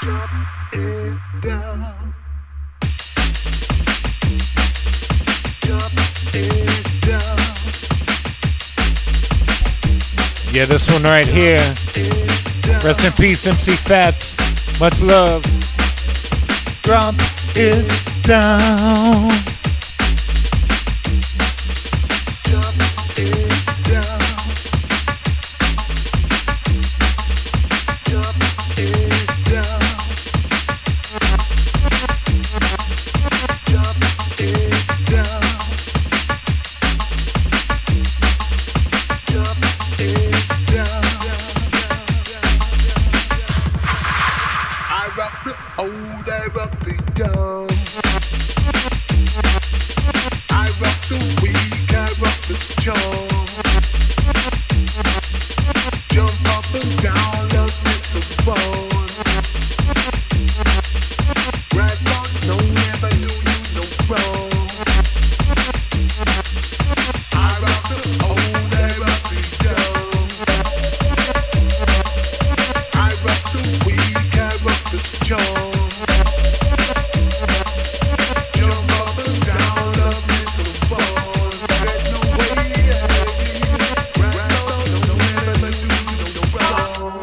Drop it down. Drop it down. Yeah, this one right here. Rest in peace, MC Fats. Much love. Drop it down. Drop it down. Drop it down. Drop it down. Drop it down. I rock the old, I rock the young. I rock the weak, I rock the strong. Jump up and down, love this a bone. Right on, no, never do you no wrong. I rock the old, I rock the young. I rock the weak, I rock the strong. Jump up and down, love this a bone. There's no way, right on, no, never do you no wrong.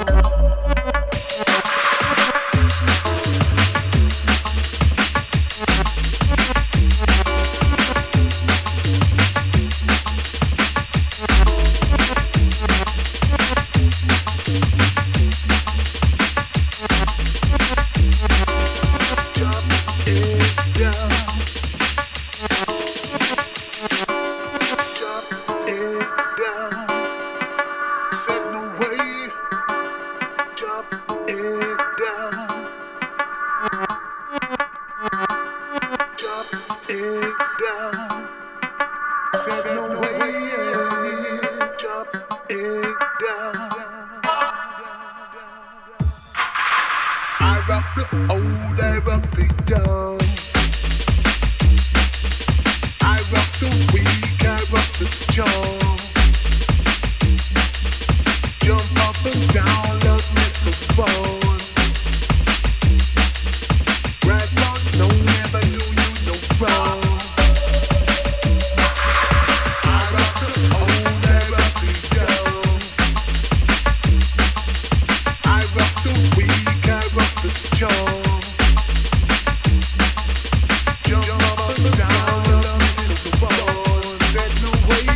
Drop it down. Drop it down. Said no way. Drop it down. Drop it down. Said no way. Drop it down. I rock the old, I rock the young. I rock the weak, I rock the strong. Jump up and down, love miss a bone. Right on, no, never do you no wrong. I rock the old, I rock the young. I rock the weak, I rock the strong. Jump up and down, love miss a bone. Said no way,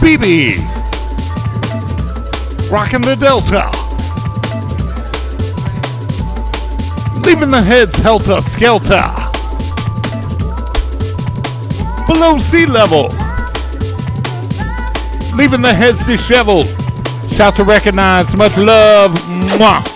Beebe, rocking the Delta, leaving the heads helter-skelter, below sea level, leaving the heads disheveled. Shout to recognize, much love, mwah.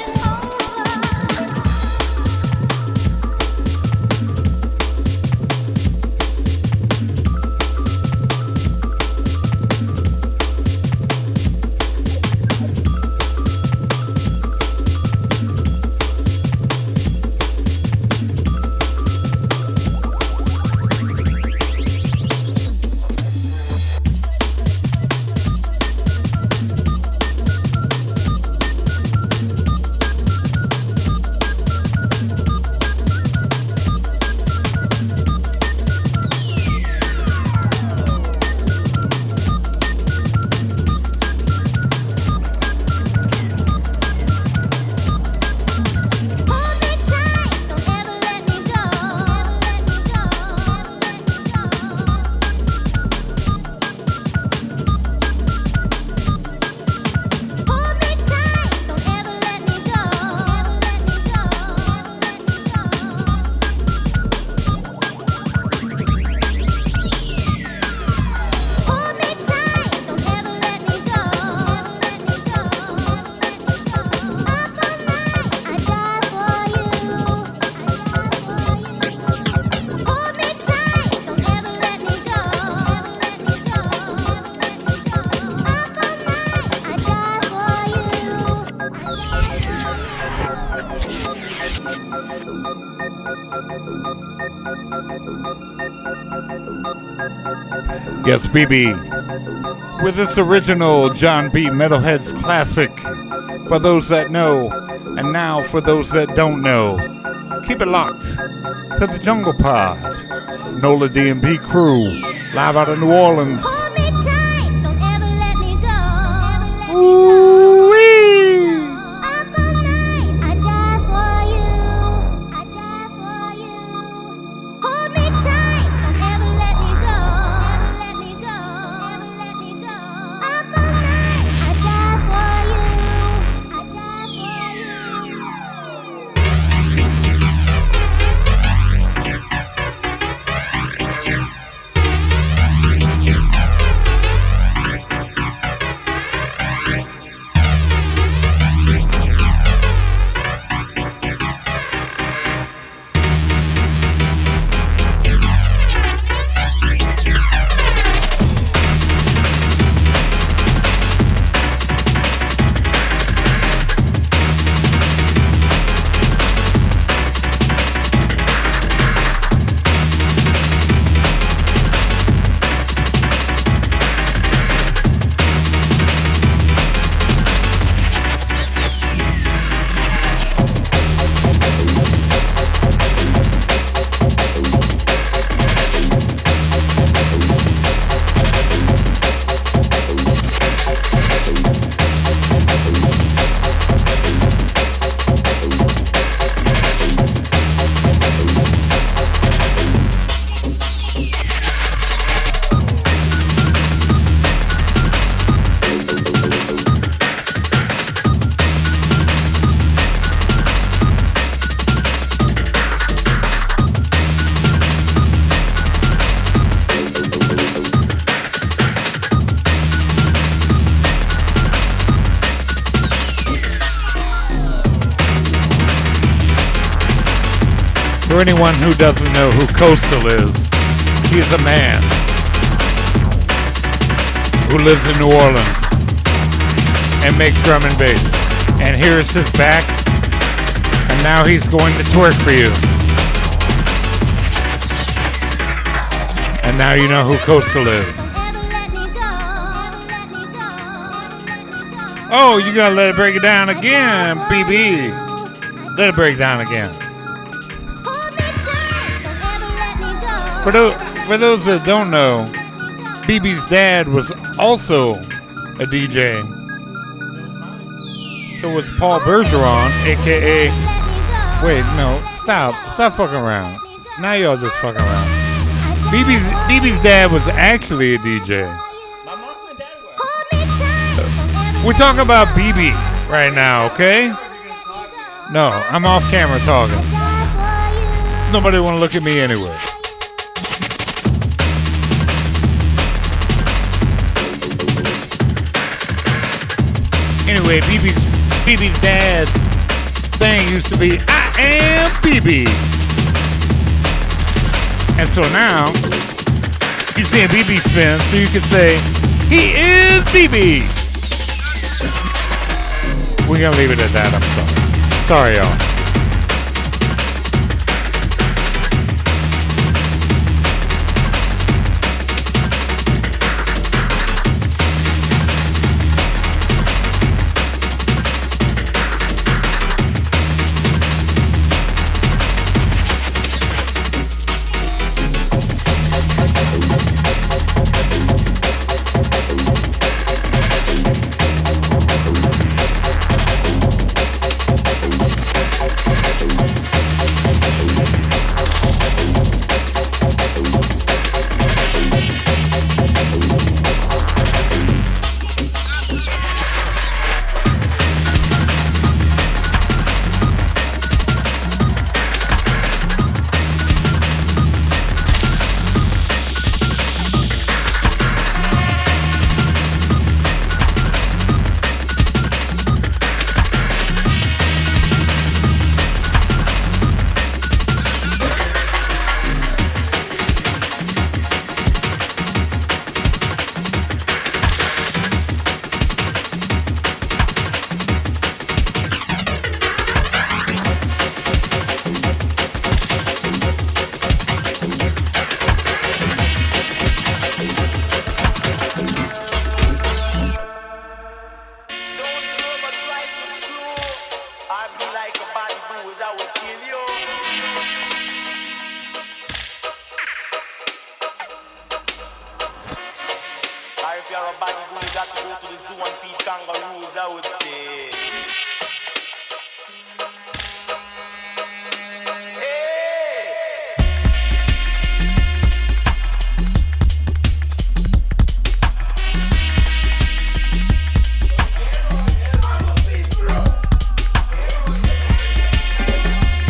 Yes, Beebe, with this original John B. Metalheadz classic, for those that know, and now for those that don't know. Keep it locked to the Jungle Pod. Noladnb DnB crew, live out of New Orleans. For anyone who doesn't know who Coastal is, he's a man who lives in New Orleans and makes drum and bass. And here's his back, and now he's going to twerk for you. And now you know who Coastal is. Oh, you gotta let it break it down again, BB. Let it break down again. For those that don't know, BB's dad was also a DJ. So was Paul Bergeron, a.k.a. Wait, no, stop fucking around. Now y'all just fucking around. BB's dad was actually a DJ. My dad We're talking about Beebe right now, okay? No, I'm off camera talking. Nobody want to look at me anyway. Anyway, Beebe's dad's thing used to be, I am Beebe. And so now, you're seeing Beebe spin, so you can say, he is Beebe. We're going to leave it at that, I'm sorry. Sorry, y'all.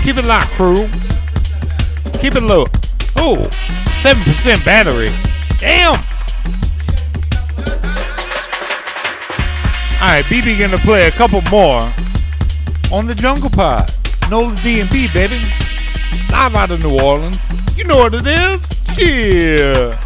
Keep it locked, crew. Keep it low. Oh, 7% battery. Damn. All right, Beebe gonna play a couple more on the Jungle Pod. Noladnb, baby. Live out of New Orleans. You know what it is. Yeah.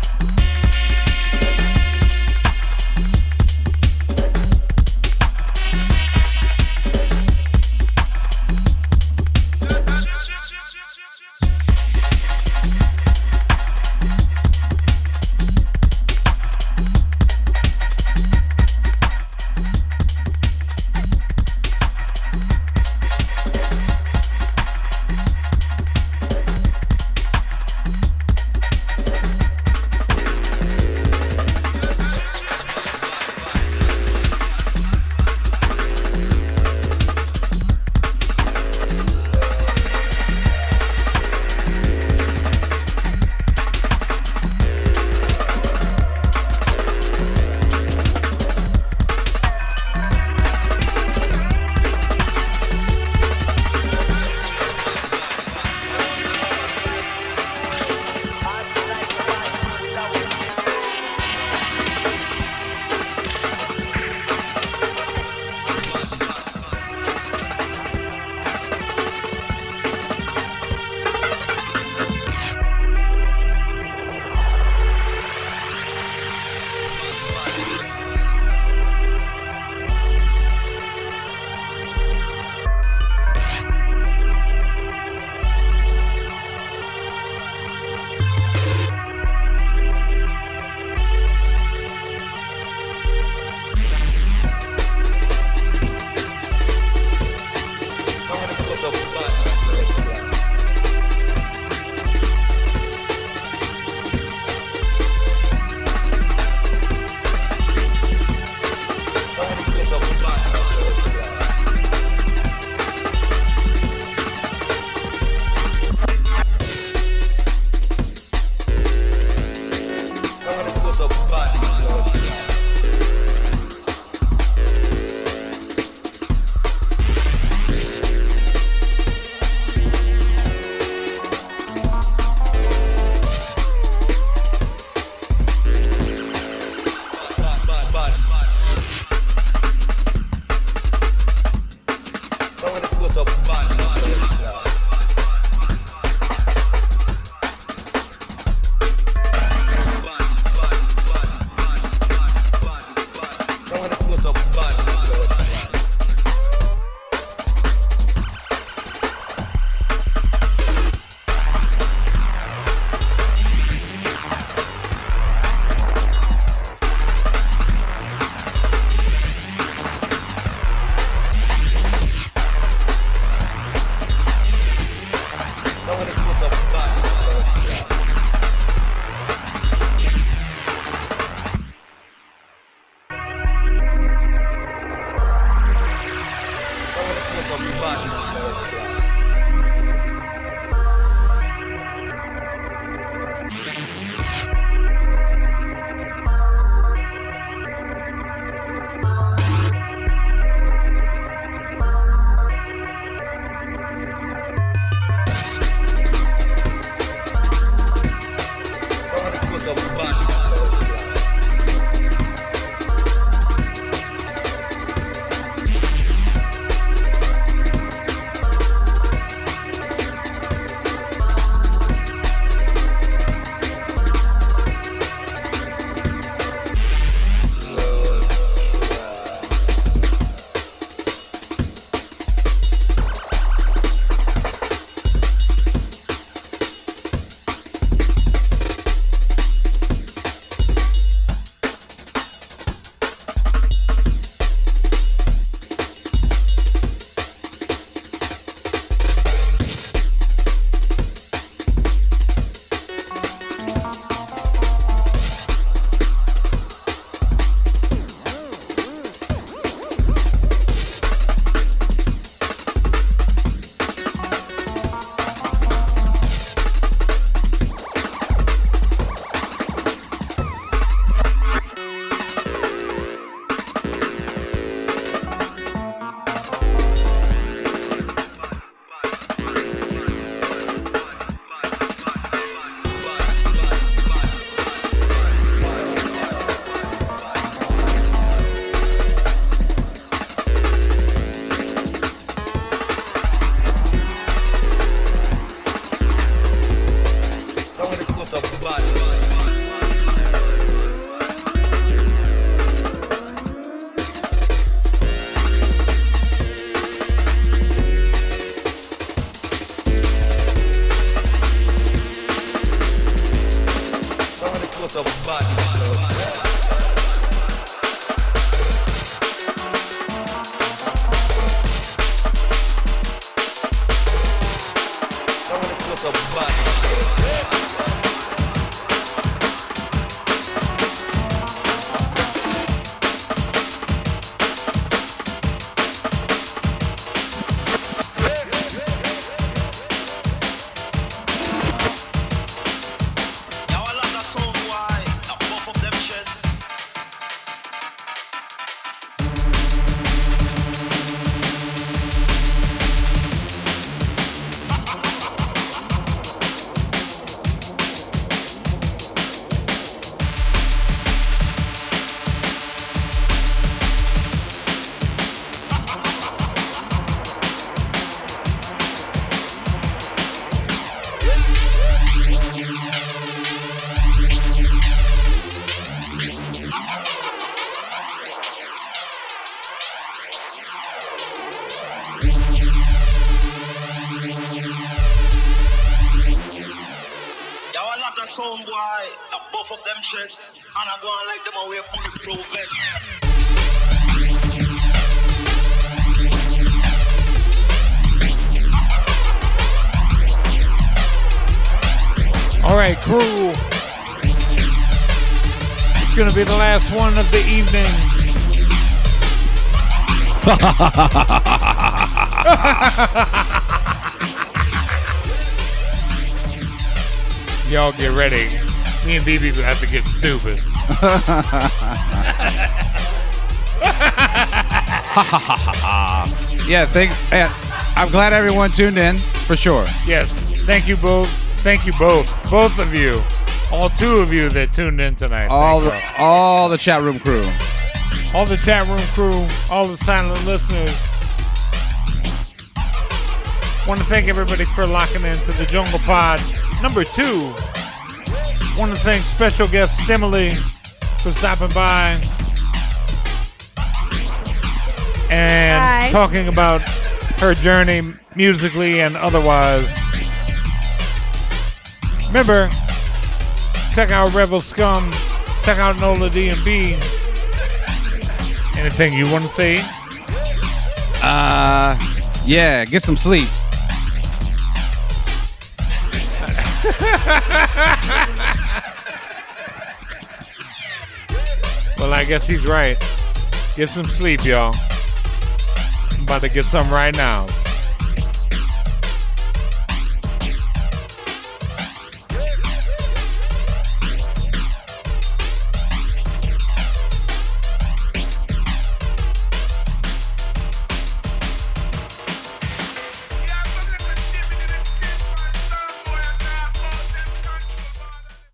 sound boy, I buff up them chests, and I go on like them away bulletproof vest. All right, crew. It's going to be the last one of the evening. Y'all get ready. Me and Beebe have to get stupid. Yeah, thanks. Yeah, I'm glad everyone tuned in, for sure. Yes, thank you both. Thank you both. Both of you. All two of you that tuned in tonight. All the chat room crew. All the chat room crew. All the silent listeners. Want to thank everybody for locking into the Jungle Pod number 2. Want to thank special guest Stemmily for stopping by and talking about her journey musically and otherwise. Remember, check out Revel Scum, check out Noladnb. Anything you want to say? Yeah, get some sleep. Well, I guess he's right. Get some sleep, y'all. I'm about to get some right now.